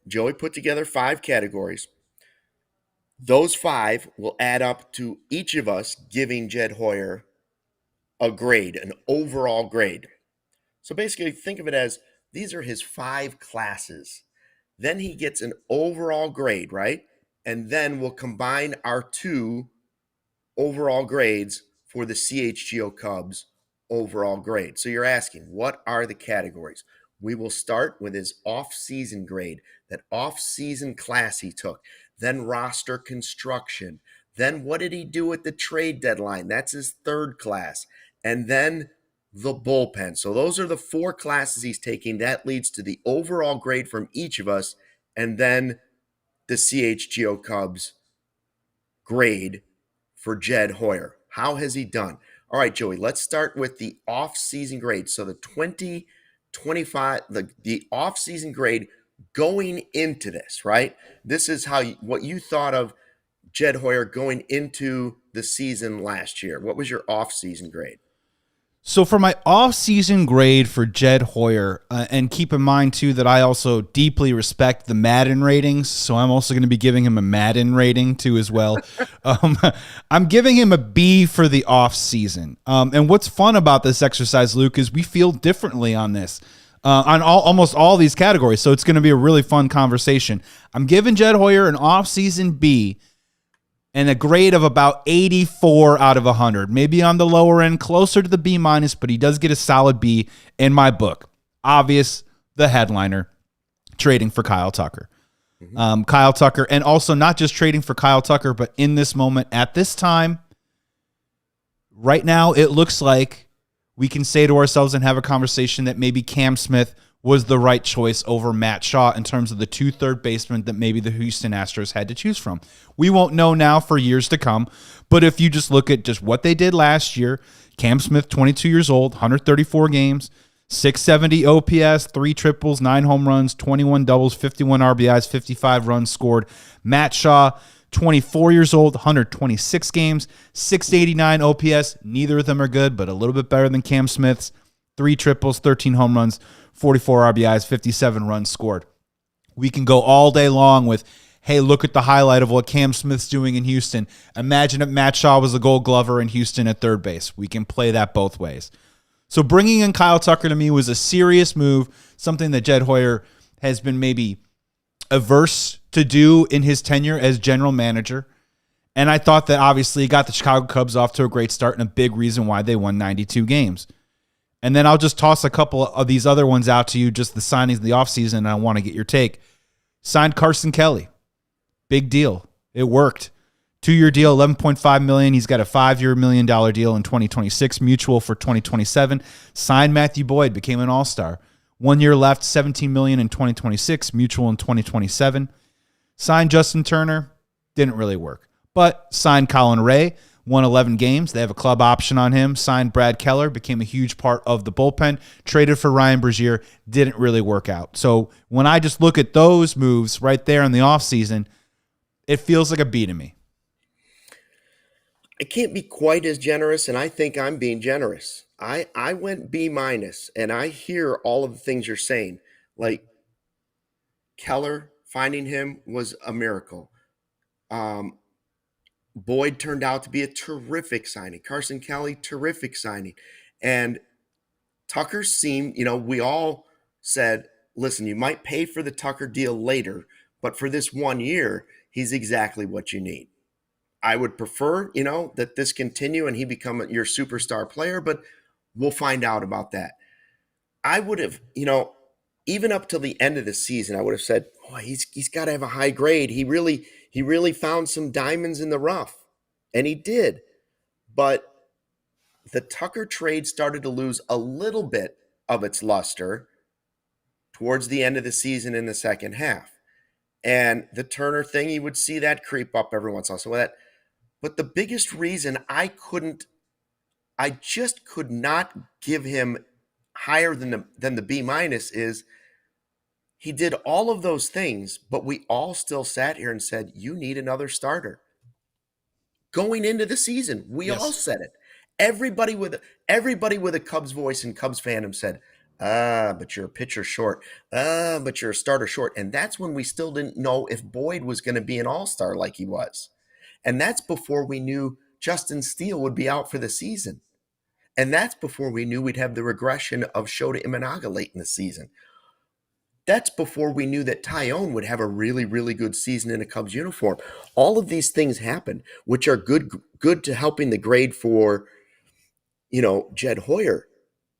Speaker 2: Joey put together 5 categories. Those 5 will add up to each of us giving Jed Hoyer a grade, an overall grade. So basically, think of it as these are his 5 classes. Then he gets an overall grade, right? And then we'll combine our 2 overall grades for the CHGO Cubs overall grade. So you're asking, what are the categories? We will start with his off-season grade, that off-season class he took, then roster construction, then what did he do at the trade deadline? That's his 3rd class, and then the bullpen. So those are the 4 classes he's taking. That leads to the overall grade from each of us, and then the CHGO Cubs grade for Jed Hoyer. How has he done? All right, Joey, let's start with the off-season grade. So the 2025, the off-season grade going into this, right? This is what you thought of Jed Hoyer going into the season last year. What was your off-season grade?
Speaker 1: So for my off-season grade for Jed Hoyer, and keep in mind, too, that I also deeply respect the Madden ratings, so I'm also going to be giving him a Madden rating, too, as well. I'm giving him a B for the off-season. And what's fun about this exercise, Luke, is we feel differently on this, on almost all these categories, so it's going to be a really fun conversation. I'm giving Jed Hoyer an off-season B, and a grade of about 84 out of 100. Maybe on the lower end, closer to the B-, but he does get a solid B in my book. Obvious, the headliner, trading for Kyle Tucker. Kyle Tucker, and also not just trading for Kyle Tucker, but in this moment, at this time, right now, it looks like we can say to ourselves and have a conversation that maybe Cam Smith was the right choice over Matt Shaw in terms of the 2 third basemen that maybe the Houston Astros had to choose from. We won't know now for years to come, but if you just look at just what they did last year, Cam Smith, 22 years old, 134 games, 670 OPS, 3 triples, 9 home runs, 21 doubles, 51 RBIs, 55 runs scored. Matt Shaw, 24 years old, 126 games, 689 OPS. Neither of them are good, but a little bit better than Cam Smith's. 3 triples, 13 home runs, 44 RBIs, 57 runs scored. We can go all day long with, hey, look at the highlight of what Cam Smith's doing in Houston. Imagine if Matt Shaw was a Gold Glover in Houston at third base. We can play that both ways. So bringing in Kyle Tucker to me was a serious move, something that Jed Hoyer has been maybe averse to do in his tenure as general manager. And I thought that obviously he got the Chicago Cubs off to a great start and a big reason why they won 92 games. And then I'll just toss a couple of these other ones out to you, just the signings of the offseason, and I want to get your take. Signed Carson Kelly. Big deal. It worked. 2-year deal, $11.5 million. He's got a 5-year $1 million deal in 2026, mutual for 2027. Signed Matthew Boyd, became an all-star. 1 year left, $17 million in 2026, mutual in 2027. Signed Justin Turner, didn't really work. But signed Colin Ray, won 11 games. They have a club option on him. Signed Brad Keller, became a huge part of the bullpen. Traded for Ryan Brazier, didn't really work out. So when I just look at those moves right there in the offseason, it feels like a B to me.
Speaker 2: I can't be quite as generous, and I think I'm being generous. I went B-, and I hear all of the things you're saying. Like Keller, finding him was a miracle. Boyd turned out to be a terrific signing. Carson Kelly, terrific signing. And Tucker seemed, we all said, listen, you might pay for the Tucker deal later, but for this 1 year, he's exactly what you need. I would prefer, that this continue and he become your superstar player, but we'll find out about that. I would have, even up till the end of the season, I would have said, boy, he's got to have a high grade. He really found some diamonds in the rough, and he did. But the Tucker trade started to lose a little bit of its luster towards the end of the season in the second half. And the Turner thing, you would see that creep up every once in a while. But the biggest reason I just could not give him higher than the B- is he did all of those things, but we all still sat here and said, you need another starter. Going into the season, we all said it. Everybody with a Cubs voice and Cubs fandom said, but you're a pitcher short. But you're a starter short. And that's when we still didn't know if Boyd was going to be an all-star like he was. And that's before we knew Justin Steele would be out for the season. And that's before we knew we'd have the regression of Shota Imanaga late in the season. That's before we knew that Tyone would have a really, really good season in a Cubs uniform. All of these things happen, which are good to helping the grade for, Jed Hoyer.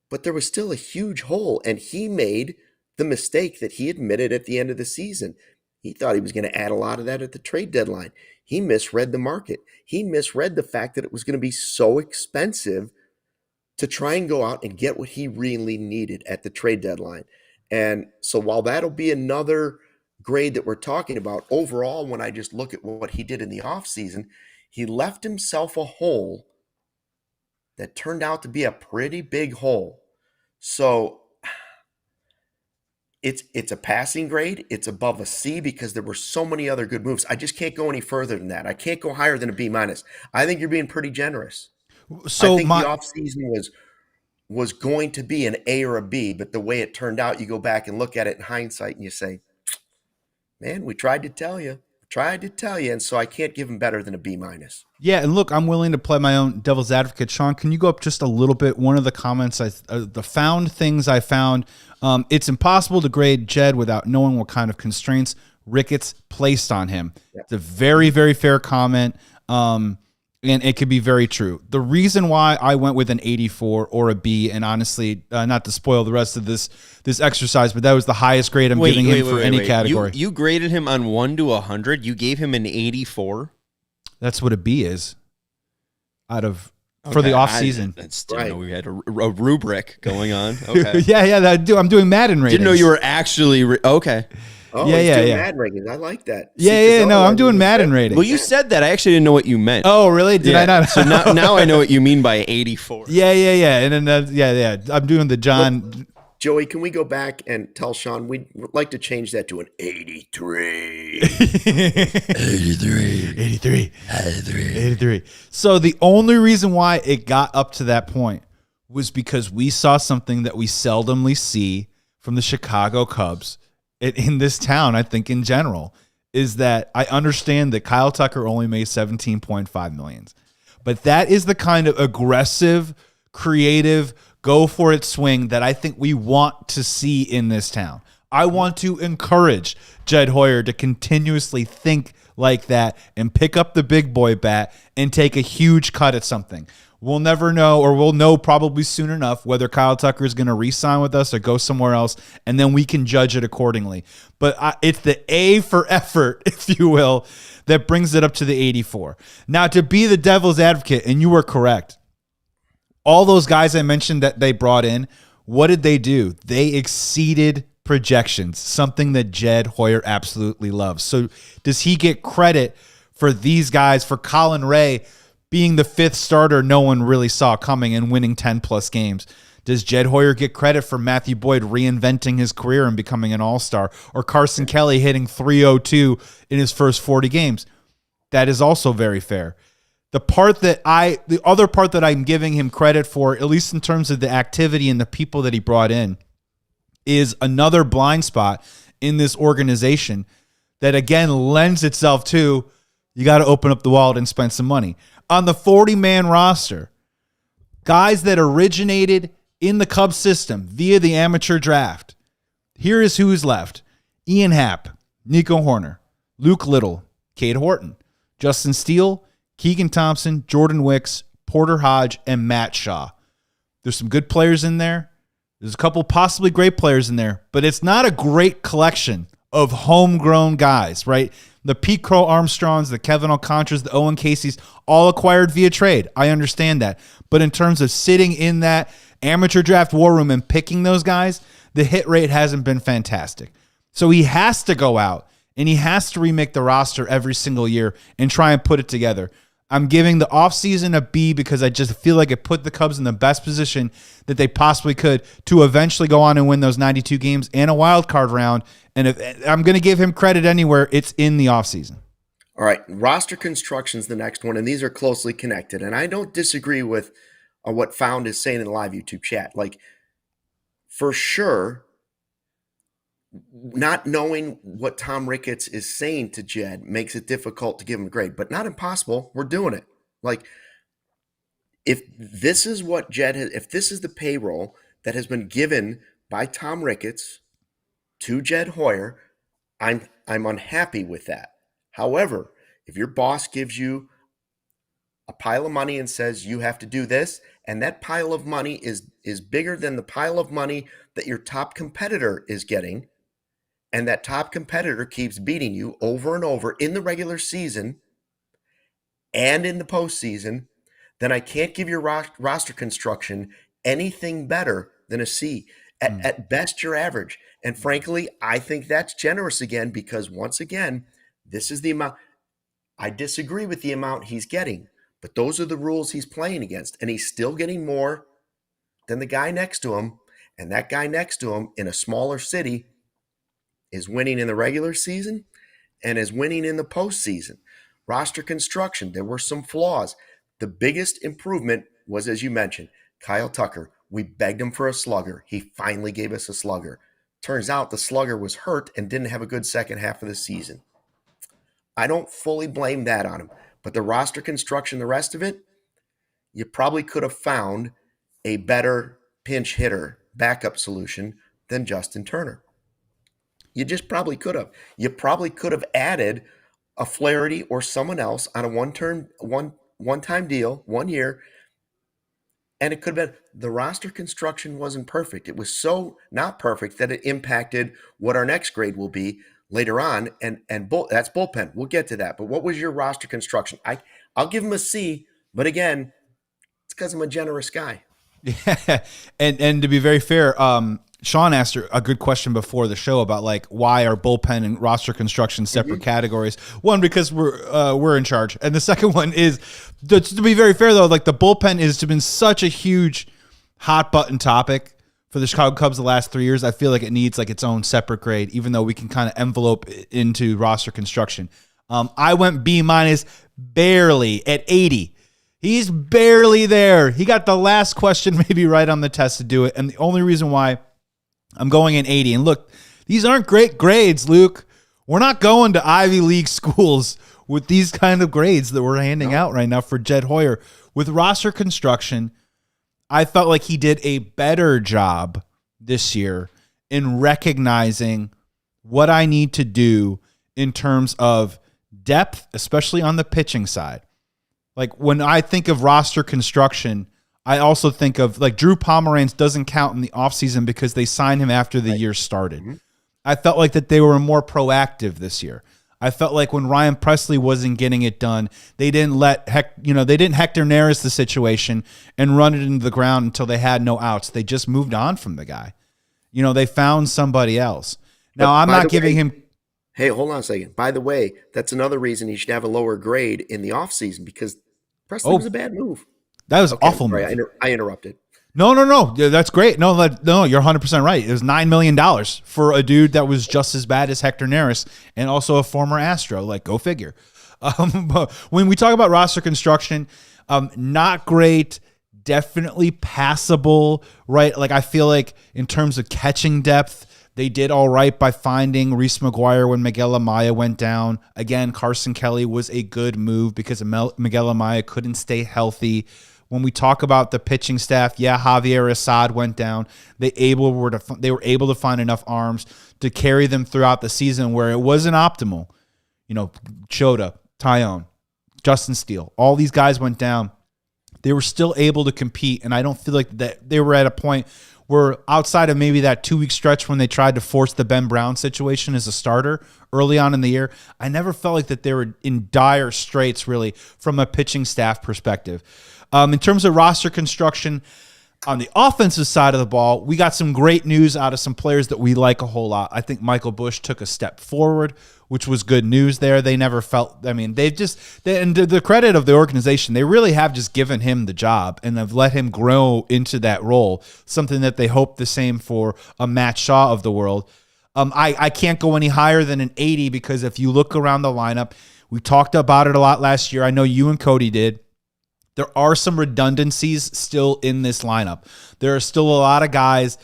Speaker 2: But there was still a huge hole, and he made the mistake that he admitted at the end of the season. He thought he was going to add a lot of that at the trade deadline. He misread the market. He misread the fact that it was going to be so expensive to try and go out and get what he really needed at the trade deadline. And so while that'll be another grade that we're talking about, overall, when I just look at what he did in the offseason, he left himself a hole that turned out to be a pretty big hole. So it's a passing grade. It's above a C because there were so many other good moves. I just can't go any further than that. I can't go higher than a B-. I think you're being pretty generous. So I think the offseason was going to be an A or a B, but the way it turned out, you go back and look at it in hindsight and you say, man, we tried to tell you. And so I can't give him better than a B-.
Speaker 1: Yeah, and look, I'm willing to play my own devil's advocate. Sean, can you go up just a little bit? One of the comments, the found things I found, it's impossible to grade Jed without knowing what kind of constraints Ricketts placed on him. Yep. It's a very, very fair comment. And it could be very true. The reason why I went with an 84 or a B, and honestly, not to spoil the rest of this exercise, but that was the highest grade I'm giving him for any category.
Speaker 3: You graded him on 1 to 100. You gave him an 84.
Speaker 1: That's what a B is. For the off season.
Speaker 3: I didn't know we had a rubric going on. Okay.
Speaker 1: yeah. I'm doing Madden ratings.
Speaker 3: Didn't know you were actually okay.
Speaker 2: Oh, yeah. Madden ratings. I like that.
Speaker 1: No, I'm doing Madden ratings.
Speaker 3: Well, you said that. I actually didn't know what you meant.
Speaker 1: Oh, really? Did I not?
Speaker 3: So now I know what you mean by 84.
Speaker 1: Yeah. And then I'm doing the John.
Speaker 2: Look, Joey, can we go back and tell Sean we'd like to change that to an 83?
Speaker 1: 83. So the only reason why it got up to that point was because we saw something that we seldomly see from the Chicago Cubs. In this town, I think in general, is that I understand that Kyle Tucker only made $17.5 million. But that is the kind of aggressive, creative, go for it swing that I think we want to see in this town. I want to encourage Jed Hoyer to continuously think like that and pick up the big boy bat and take a huge cut at something. We'll never know, or we'll know probably soon enough whether Kyle Tucker is going to re-sign with us or go somewhere else, and then we can judge it accordingly. But it's the A for effort, if you will, that brings it up to the 84. Now, to be the devil's advocate, and you were correct, all those guys I mentioned that they brought in, what did they do? They exceeded projections, something that Jed Hoyer absolutely loves. So does he get credit for these guys, for Colin Ray being the fifth starter no one really saw coming and winning 10-plus games? Does Jed Hoyer get credit for Matthew Boyd reinventing his career and becoming an all-star? Or Carson Kelly hitting .302 in his first 40 games? That is also very fair. The other part that I'm giving him credit for, at least in terms of the activity and the people that he brought in, is another blind spot in this organization that, again, lends itself to you got to open up the wallet and spend some money. On the 40-man roster, guys that originated in the Cubs system via the amateur draft, here is who's left. Ian Happ, Nico Horner, Luke Little, Cade Horton, Justin Steele, Keegan Thompson, Jordan Wicks, Porter Hodge, and Matt Shaw. There's some good players in there. There's a couple possibly great players in there, but it's not a great collection of homegrown guys, right? The Pete Crow Armstrongs, the Kevin Alcantras, the Owen Caseys, all acquired via trade. I understand that. But in terms of sitting in that amateur draft war room and picking those guys, the hit rate hasn't been fantastic. So he has to go out and he has to remake the roster every single year and try and put it together. I'm giving the offseason a B because I just feel like it put the Cubs in the best position that they possibly could to eventually go on and win those 92 games and a wild card round. And if I'm going to give him credit anywhere, it's in the offseason.
Speaker 2: All right, roster construction is the next one, and these are closely connected. And I don't disagree with what Found is saying in the live YouTube chat. Like, for sure, not knowing what Tom Ricketts is saying to Jed makes it difficult to give him a grade, but not impossible. We're doing it. Like, if this is what Jed has, if this is the payroll that has been given by Tom Ricketts to Jed Hoyer, I'm unhappy with that. However, if your boss gives you a pile of money and says you have to do this, and that pile of money is bigger than the pile of money that your top competitor is getting, and that top competitor keeps beating you over and over in the regular season and in the postseason, then I can't give your roster construction anything better than a C. At best, you're average. And frankly, I think that's generous again because, once again, this is the amount. I disagree with the amount he's getting, but those are the rules he's playing against. And he's still getting more than the guy next to him. And that guy next to him in a smaller city is winning in the regular season and is winning in the postseason. Roster construction, there were some flaws. The biggest improvement was, as you mentioned, Kyle Tucker. We begged him for a slugger. He finally gave us a slugger. Turns out the slugger was hurt and didn't have a good second half of the season. I don't fully blame that on him, but the roster construction, the rest of it, you probably could have found a better pinch hitter backup solution than Justin Turner. You just probably could have. You probably could have added a Flaherty or someone else on a one-time deal, 1 year, and it could have been the roster construction wasn't perfect. It was so not perfect that it impacted what our next grade will be later on, and that's bullpen. We'll get to that. But what was your roster construction? I'll give him a C, but again, it's because I'm a generous guy.
Speaker 1: Yeah, and to be very fair, Sean asked a good question before the show about like why are bullpen and roster construction separate categories. One, because we're in charge, and the second one is to be very fair though, like the bullpen has been such a huge hot button topic for the Chicago Cubs the last 3 years. I feel like it needs like its own separate grade, even though we can kind of envelope it into roster construction. I went B- barely at 80. He's barely there. He got the last question maybe right on the test to do it, and the only reason why I'm going in 80. And look, these aren't great grades, Luke. We're not going to Ivy League schools with these kind of grades that we're handing out right now for Jed Hoyer. With roster construction, I felt like he did a better job this year in recognizing what I need to do in terms of depth, especially on the pitching side. Like when I think of roster construction, I also think of like Drew Pomeranz doesn't count in the offseason because they signed him after the year started. I felt like that they were more proactive this year. I felt like when Ryan Presley wasn't getting it done, they didn't they didn't Hector Neris the situation and run it into the ground until they had no outs. They just moved on from the guy. They found somebody else. Now, I'm not giving him.
Speaker 2: Hey, hold on a second. By the way, that's another reason he should have a lower grade in the offseason because Presley was a bad move.
Speaker 1: That was awful.
Speaker 2: Sorry, I interrupted.
Speaker 1: No. That's great. No, you're 100% right. It was $9 million for a dude that was just as bad as Hector Neris and also a former Astro. Like, go figure. But when we talk about roster construction, not great definitely passable, right? Like I feel like in terms of catching depth, they did all right by finding Reese McGuire when Miguel Amaya went down. Again, Carson Kelly was a good move because Miguel Amaya couldn't stay healthy. When we talk about the pitching staff, Javier Assad went down. They were able to find enough arms to carry them throughout the season where it wasn't optimal. Chota, Tyone, Justin Steele, all these guys went down. They were still able to compete, and I don't feel like that they were at a point where outside of maybe that 2-week stretch when they tried to force the Ben Brown situation as a starter early on in the year, I never felt like that they were in dire straits really from a pitching staff perspective. In terms of roster construction, on the offensive side of the ball, we got some great news out of some players that we like a whole lot. I think Michael Busch took a step forward, which was good news there. They never felt, and to the credit of the organization, they really have just given him the job and have let him grow into that role, something that they hope the same for a Matt Shaw of the world. I can't go any higher than an 80 because if you look around the lineup, we talked about it a lot last year. I know you and Cody did. There are some redundancies still in this lineup. There are still a lot of guys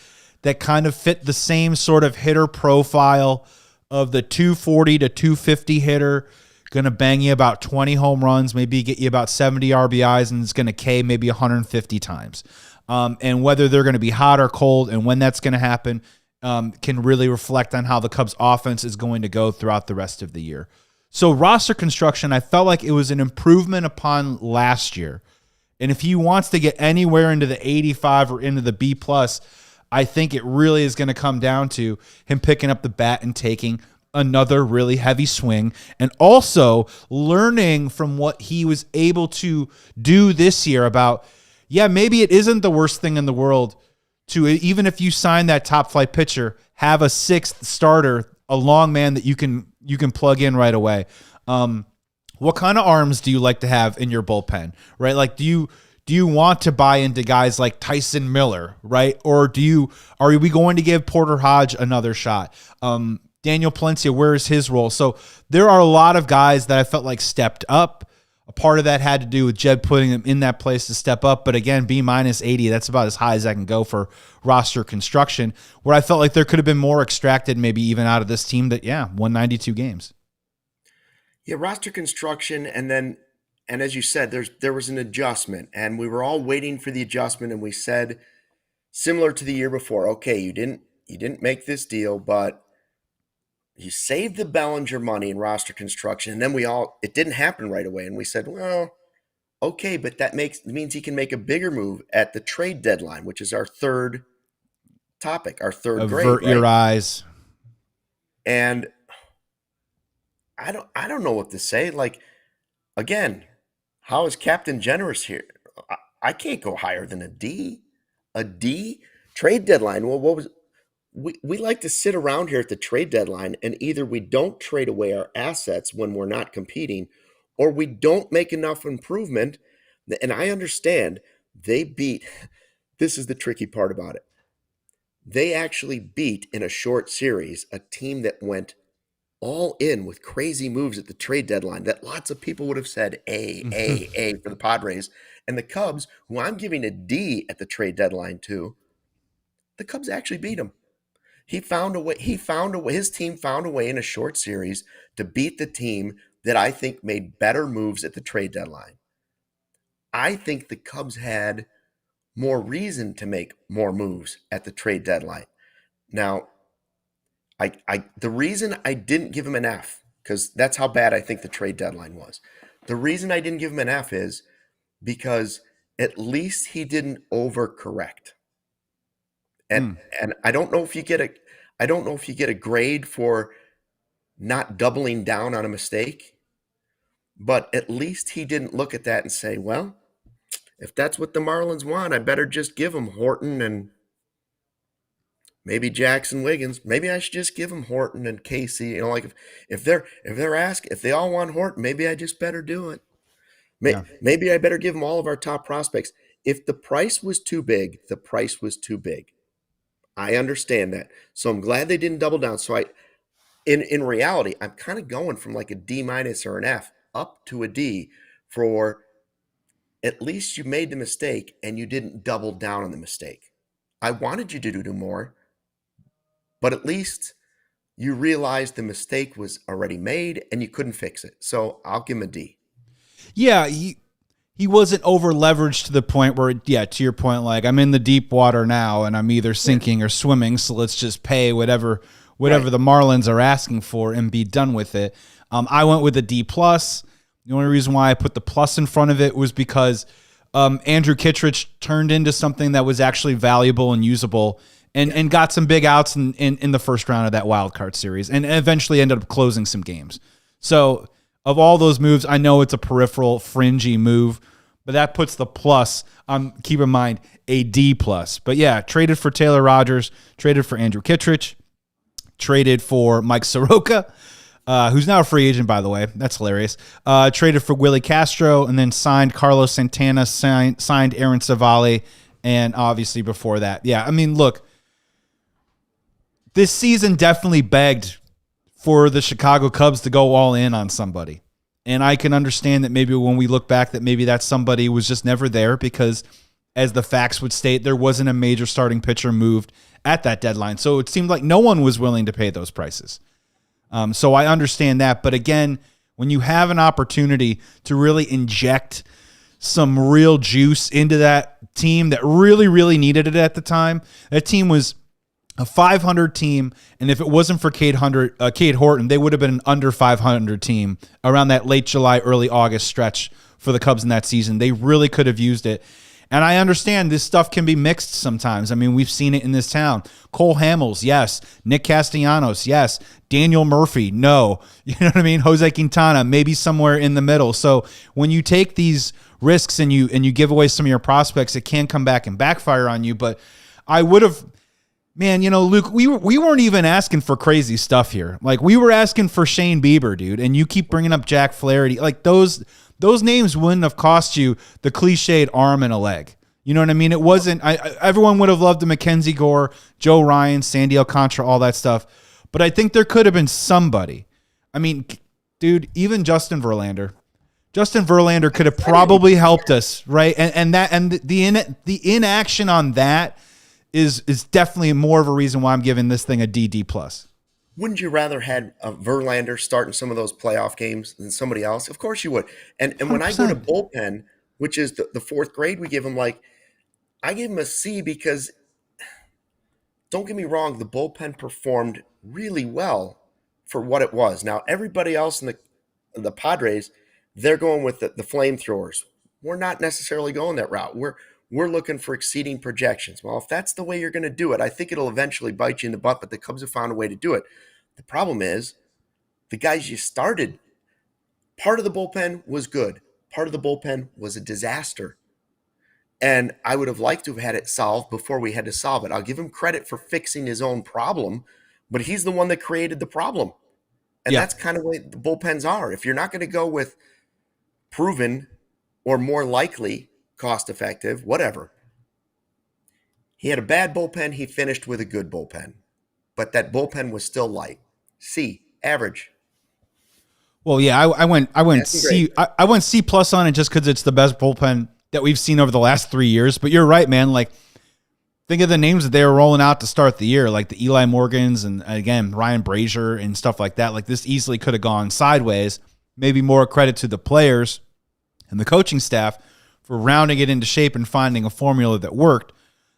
Speaker 1: that kind of fit the same sort of hitter profile of the 240 to 250 hitter, going to bang you about 20 home runs, maybe get you about 70 RBIs, and it's going to K maybe 150 times. And whether they're going to be hot or cold and when that's going to happen can really reflect on how the Cubs offense is going to go throughout the rest of the year. So roster construction, I felt like it was an improvement upon last year. And if he wants to get anywhere into the 85 or into the B+, I think it really is going to come down to him picking up the bat and taking another really heavy swing and also learning from what he was able to do this year about, maybe it isn't the worst thing in the world to, even if you sign that top flight pitcher, have a sixth starter, a long man that you can plug in right away. What kind of arms do you like to have in your bullpen, right? Like, do you want to buy into guys like Tyson Miller, right? Or are we going to give Porter Hodge another shot? Daniel Palencia, where is his role? So there are a lot of guys that I felt like stepped up. A part of that had to do with Jed putting them in that place to step up. But again, B- 80, that's about as high as I can go for roster construction, where I felt like there could have been more extracted maybe even out of this team that, won 92 games.
Speaker 2: Yeah, roster construction, and as you said, there was an adjustment, and we were all waiting for the adjustment, and we said, similar to the year before, okay, you didn't make this deal, but you saved the Bellinger money in roster construction, and then it didn't happen right away, and we said, well, okay, but that means he can make a bigger move at the trade deadline, which is our third topic, our third grade.
Speaker 1: Avert your eyes.
Speaker 2: And I don't know what to say. Like, again, how is Captain Generous here? I can't go higher than a D. A D? Trade deadline. Well, we like to sit around here at the trade deadline, and either we don't trade away our assets when we're not competing, or we don't make enough improvement. And I understand this is the tricky part about it. They actually beat in a short series a team that went all in with crazy moves at the trade deadline that lots of people would have said A for the Padres. And the Cubs, who I'm giving a D at the trade deadline to, the Cubs actually beat them. His team found a way in a short series to beat the team that I think made better moves at the trade deadline. I think the Cubs had more reason to make more moves at the trade deadline. Now, the reason I didn't give him an F, because that's how bad I think the trade deadline was. The reason I didn't give him an F is because at least he didn't overcorrect. And I don't know if you get a grade for not doubling down on a mistake, but at least he didn't look at that and say, well, if that's what the Marlins want, I better just give them Horton and maybe Jackson Wiggins. Maybe I should just give them Horton and Casey. You know, like if they all want Horton, maybe I just better do it. Maybe I better give them all of our top prospects. If the price was too big, the price was too big. I understand that. So I'm glad they didn't double down. So in reality, I'm kind of going from like a D- or an F up to a D for at least you made the mistake and you didn't double down on the mistake. I wanted you to do more, but at least you realized the mistake was already made and you couldn't fix it. So I'll give him a D.
Speaker 1: Yeah, he wasn't over leveraged to the point where, yeah, to your point, like, I'm in the deep water now and I'm either sinking or swimming, so let's just pay whatever the Marlins are asking for and be done with it. I went with a D+. The only reason why I put the plus in front of it was because Andrew Kittredge turned into something that was actually valuable and usable and got some big outs in the first round of that wild card series and eventually ended up closing some games. So of all those moves, I know it's a peripheral, fringy move, but that puts the plus, keep in mind, a D+. But yeah, traded for Taylor Rogers, traded for Andrew Kittredge, traded for Mike Soroka, who's now a free agent, by the way. That's hilarious. Traded for Willie Castro, and then signed Carlos Santana, signed Aaron Savali, and obviously before that. Yeah, I mean, look, this season definitely begged for the Chicago Cubs to go all in on somebody. And I can understand that maybe when we look back that maybe that somebody was just never there because, as the facts would state, there wasn't a major starting pitcher moved at that deadline. So it seemed like no one was willing to pay those prices. So I understand that. But again, when you have an opportunity to really inject some real juice into that team that really, really needed it at the time, that team was a 500 team, and if it wasn't for Cade Horton, they would have been an under 500 team around that late July, early August stretch for the Cubs in that season. They really could have used it. And I understand this stuff can be mixed sometimes. I mean, we've seen it in this town. Cole Hamels, yes. Nick Castellanos, yes. Daniel Murphy, no. You know what I mean? Jose Quintana, maybe somewhere in the middle. So when you take these risks and you give away some of your prospects, it can come back and backfire on you. But I would have... Man, you know, Luke, we weren't even asking for crazy stuff here. Like, we were asking for Shane Bieber, dude, and you keep bringing up Jack Flaherty. Like, those names wouldn't have cost you the cliched arm and a leg. You know what I mean? It wasn't. Everyone would have loved the Mackenzie Gore, Joe Ryan, Sandy Alcantara, all that stuff. But I think there could have been somebody. I mean, dude, even Justin Verlander. Justin Verlander could have probably helped us, right? And the inaction on that is definitely more of a reason why I'm giving this thing a D+.
Speaker 2: Wouldn't you rather had a Verlander starting some of those playoff games than somebody else? Of course you would. And when I go to bullpen, which is the fourth grade we give him, like, I give him a C because, don't get me wrong, the bullpen performed really well for what it was. Now, everybody else in the Padres, they're going with the flamethrowers. We're not necessarily going that route. We're looking for exceeding projections. Well, if that's the way you're going to do it, I think it'll eventually bite you in the butt, but the Cubs have found a way to do it. The problem is the guys you started, part of the bullpen was good. Part of the bullpen was a disaster. And I would have liked to have had it solved before we had to solve it. I'll give him credit for fixing his own problem, but he's the one that created the problem. And that's kind of the way the bullpens are. If you're not going to go with proven or more likely, cost-effective, whatever. He had a bad bullpen. He finished with a good bullpen. But that bullpen was still light. C, average.
Speaker 1: Well, yeah, I went C. I went C+ on it just because it's the best bullpen that we've seen over the last 3 years. But you're right, man. Like, think of the names that they were rolling out to start the year, like the Eli Morgans and, again, Ryan Brazier and stuff like that. Like, this easily could have gone sideways. Maybe more credit to the players and the coaching staff for rounding it into shape and finding a formula that worked.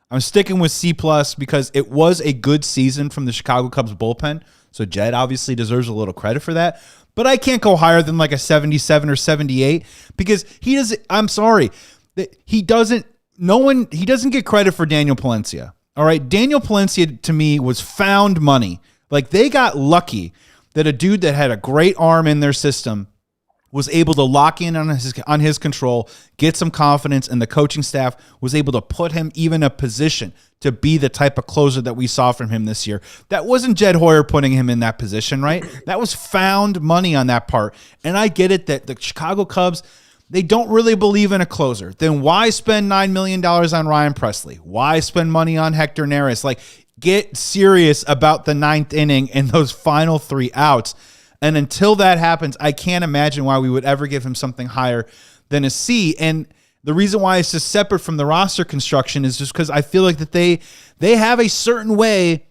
Speaker 1: I'm sticking with C+ because it was a good season from the Chicago Cubs bullpen. So Jed obviously deserves a little credit for that. But I can't go higher than like a 77 or 78 because he doesn't get credit for Daniel Palencia. All right. Daniel Palencia to me was found money. Like, they got lucky that a dude that had a great arm in their system was able to lock in on his control, get some confidence, and the coaching staff was able to put him even in a position to be the type of closer that we saw from him this year. That wasn't Jed Hoyer putting him in that position, right? That was found money on that part. And I get it that the Chicago Cubs, they don't really believe in a closer. Then why spend $9 million on Ryan Presley? Why spend money on Hector Neris? Like, get serious about the ninth inning and those final 3 outs. And until that happens, I can't imagine why we would ever give him something higher than a C. And The reason why it's just separate from the roster construction is just because I feel like that they have a certain way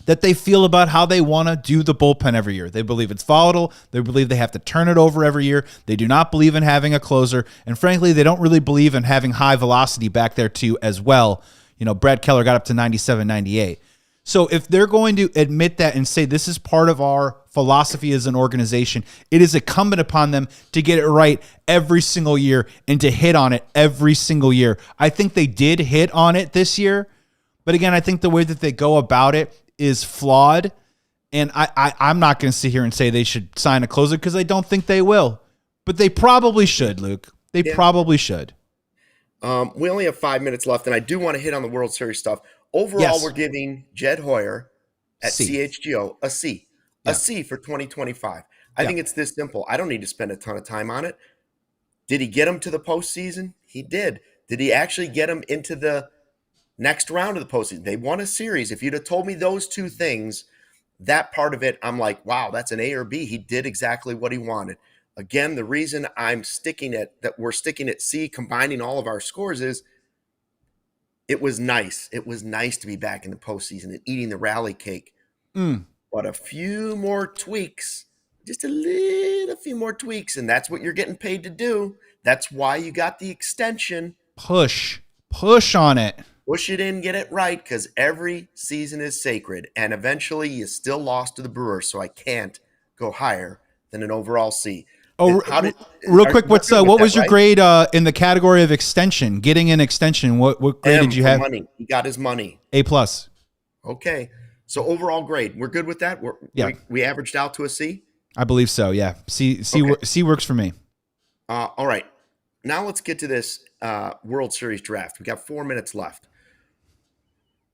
Speaker 1: that they feel about how they want to do the bullpen every year. They believe it's volatile. They believe they have to turn it over every year. They do not believe in having a closer. And frankly, they don't really believe in having high velocity back there too as well. You know, Brad Keller got up to 97, 98. So if they're going to admit that and say this is part of our philosophy as an organization, it is incumbent upon them to get it right every single year and to hit on it every single year. I think they did hit on it this year. But again, I think the way that they go about it is flawed. And I'm not going to sit here and say they should sign a closer because I don't think they will. But they probably should, Luke. They probably should.
Speaker 2: We only have 5 minutes left, and I do want to hit on the World Series stuff. Overall, we're giving Jed Hoyer at CHGO a C. A C for 2025. I think it's this simple. I don't need to spend a ton of time on it. Did he get him to the postseason? He did. Did he actually get him into the next round of the postseason? They won a series. If you'd have told me those two things, that part of it, I'm like, wow, that's an A or B. He did exactly what he wanted. Again, the reason we're sticking at C, combining all of our scores, is it was nice. It was nice to be back in the postseason and eating the rally cake. But a few more tweaks, just a few more tweaks, and that's what you're getting paid to do. That's why you got the extension.
Speaker 1: Push on it.
Speaker 2: Push it in, get it right, because every season is sacred. And eventually you still lost to the Brewers, so I can't go higher than an overall C.
Speaker 1: Oh, real quick, what was your grade in the category of extension? Getting an extension, what grade did you have?
Speaker 2: Money. He got his money.
Speaker 1: A+.
Speaker 2: Okay. So overall grade, we're good with that? We averaged out to a C?
Speaker 1: I believe so, yeah. C works for me.
Speaker 2: All right. Now let's get to this World Series draft. We got 4 minutes left.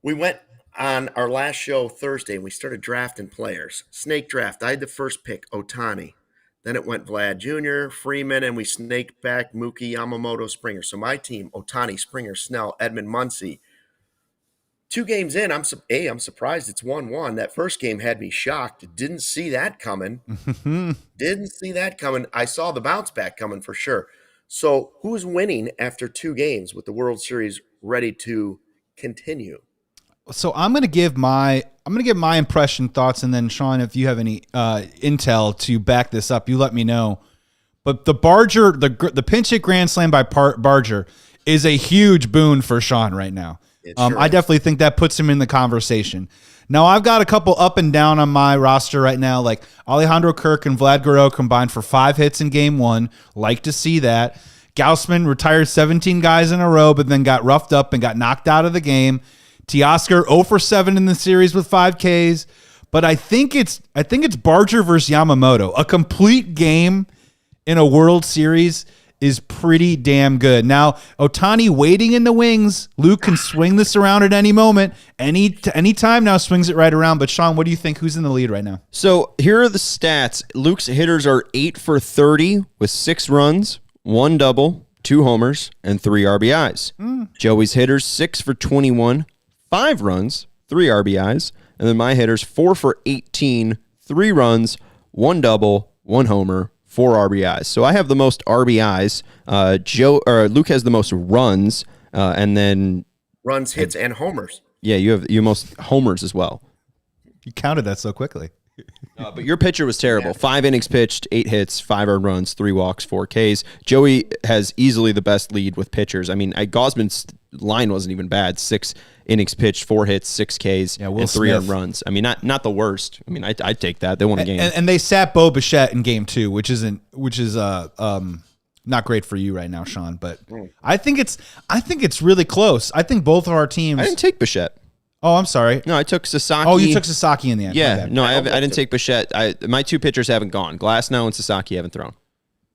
Speaker 2: We went on our last show Thursday, and we started drafting players. Snake draft. I had the first pick, Ohtani. Then it went Vlad Jr., Freeman, and we snaked back Mookie, Yamamoto, Springer. So my team, Ohtani, Springer, Snell, Edmund, Muncy. 2 games in, I'm surprised it's 1-1. That first game had me shocked. Didn't see that coming. I saw the bounce back coming for sure. So who's winning after 2 games with the World Series ready to continue?
Speaker 1: So I'm going to give my impression, thoughts, and then Sean, if you have any intel to back this up, you let me know. But the Barger, the pinch hit grand slam by Barger is a huge boon for Sean right now. I definitely think that puts him in the conversation. Now, I've got a couple up and down on my roster right now, like Alejandro Kirk and Vlad Guerrero combined for 5 hits in game 1. Like to see that. Gaussman retired 17 guys in a row, but then got roughed up and got knocked out of the game. Teoscar 0 for 7 in the series with 5 Ks. But I think it's Barger versus Yamamoto. A complete game in a World Series is pretty damn good. Now, Ohtani waiting in the wings. Luke can swing this around at any moment. Any time now swings it right around. But Sean, what do you think? Who's in the lead right now?
Speaker 3: So here are the stats. Luke's hitters are 8 for 30 with 6 runs, 1 double, 2 homers, and 3 RBIs. Joey's hitters 6 for 21, 5 runs, 3 RBIs. And then my hitters 4 for 18, 3 runs, 1 double, 1 homer, 4 RBIs. So I have the most RBIs. Luke has the most runs, and then
Speaker 2: runs, hits, and homers.
Speaker 3: Yeah, you have most homers as well.
Speaker 1: You counted that so quickly.
Speaker 3: But your pitcher was terrible. 5 innings pitched, 8 hits, 5 earned runs, 3 walks, 4 Ks. Joey has easily the best lead with pitchers. I mean, Gosman's line wasn't even bad. 6 innings pitched, 4 hits, 6 Ks, and 3 earned runs. I mean, not the worst. I mean, I'd take that. They won a game.
Speaker 1: And they sat Bo Bichette in game 2, which is not great for you right now, Sean. But I think it's really close. I think both of our teams.
Speaker 3: I didn't take Bichette.
Speaker 1: Oh, I'm sorry.
Speaker 3: No, I took Sasaki.
Speaker 1: Oh, you took Sasaki in the end.
Speaker 3: Yeah, no, I didn't take Bichette. My 2 pitchers haven't gone. Glasnow and Sasaki haven't thrown.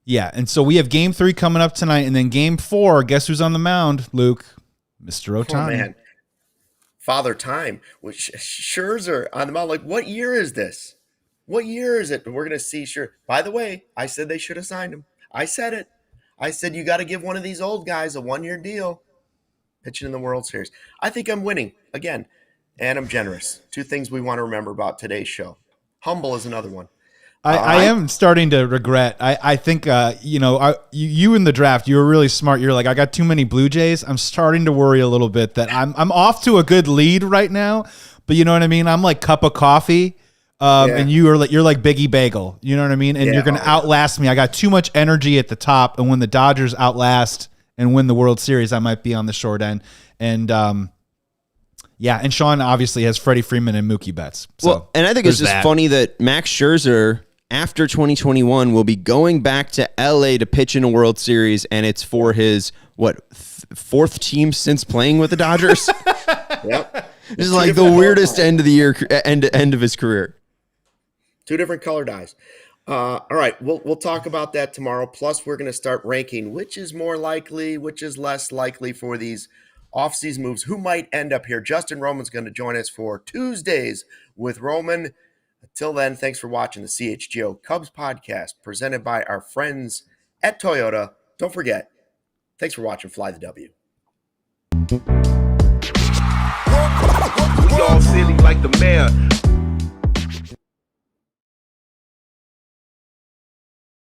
Speaker 1: Yeah, and so we have game 3 coming up tonight, and then game 4, guess who's on the mound, Luke? Mr. Ohtani.
Speaker 2: Oh, man. Father Time, which Scherzer on the mound. Like, what year is this? What year is it? We're going to see Scherzer. By the way, I said they should have signed him. I said it. I said you got to give one of these old guys a 1-year deal. Pitching in the World Series. I think I'm winning again, and I'm generous. 2 things we want to remember about today's show. Humble is another one.
Speaker 1: I am starting to regret. I think, you in the draft, you were really smart. You're like, I got too many Blue Jays. I'm starting to worry a little bit that I'm off to a good lead right now. But you know what I mean? I'm like cup of coffee. And you're like Biggie Bagel. You know what I mean? And you're going to outlast me. I got too much energy at the top. And when the Dodgers outlast and win the World Series, I might be on the short end. And, and Sean obviously has Freddie Freeman and Mookie Betts. So
Speaker 3: and I think it's just funny that Max Scherzer, after 2021, will be going back to LA to pitch in a World Series, and it's for his fourth team since playing with the Dodgers.
Speaker 2: Yep,
Speaker 3: This is like the weirdest end of the year, end of his career.
Speaker 2: 2 different color dyes. All right, we'll talk about that tomorrow. Plus, we're going to start ranking which is more likely, which is less likely for these offseason moves. Who might end up here? Justin Roman's going to join us for Tuesdays with Roman. Until then, thanks for watching the CHGO Cubs podcast presented by our friends at Toyota. Don't forget, thanks for watching Fly the W.
Speaker 4: We all silly like the mayor.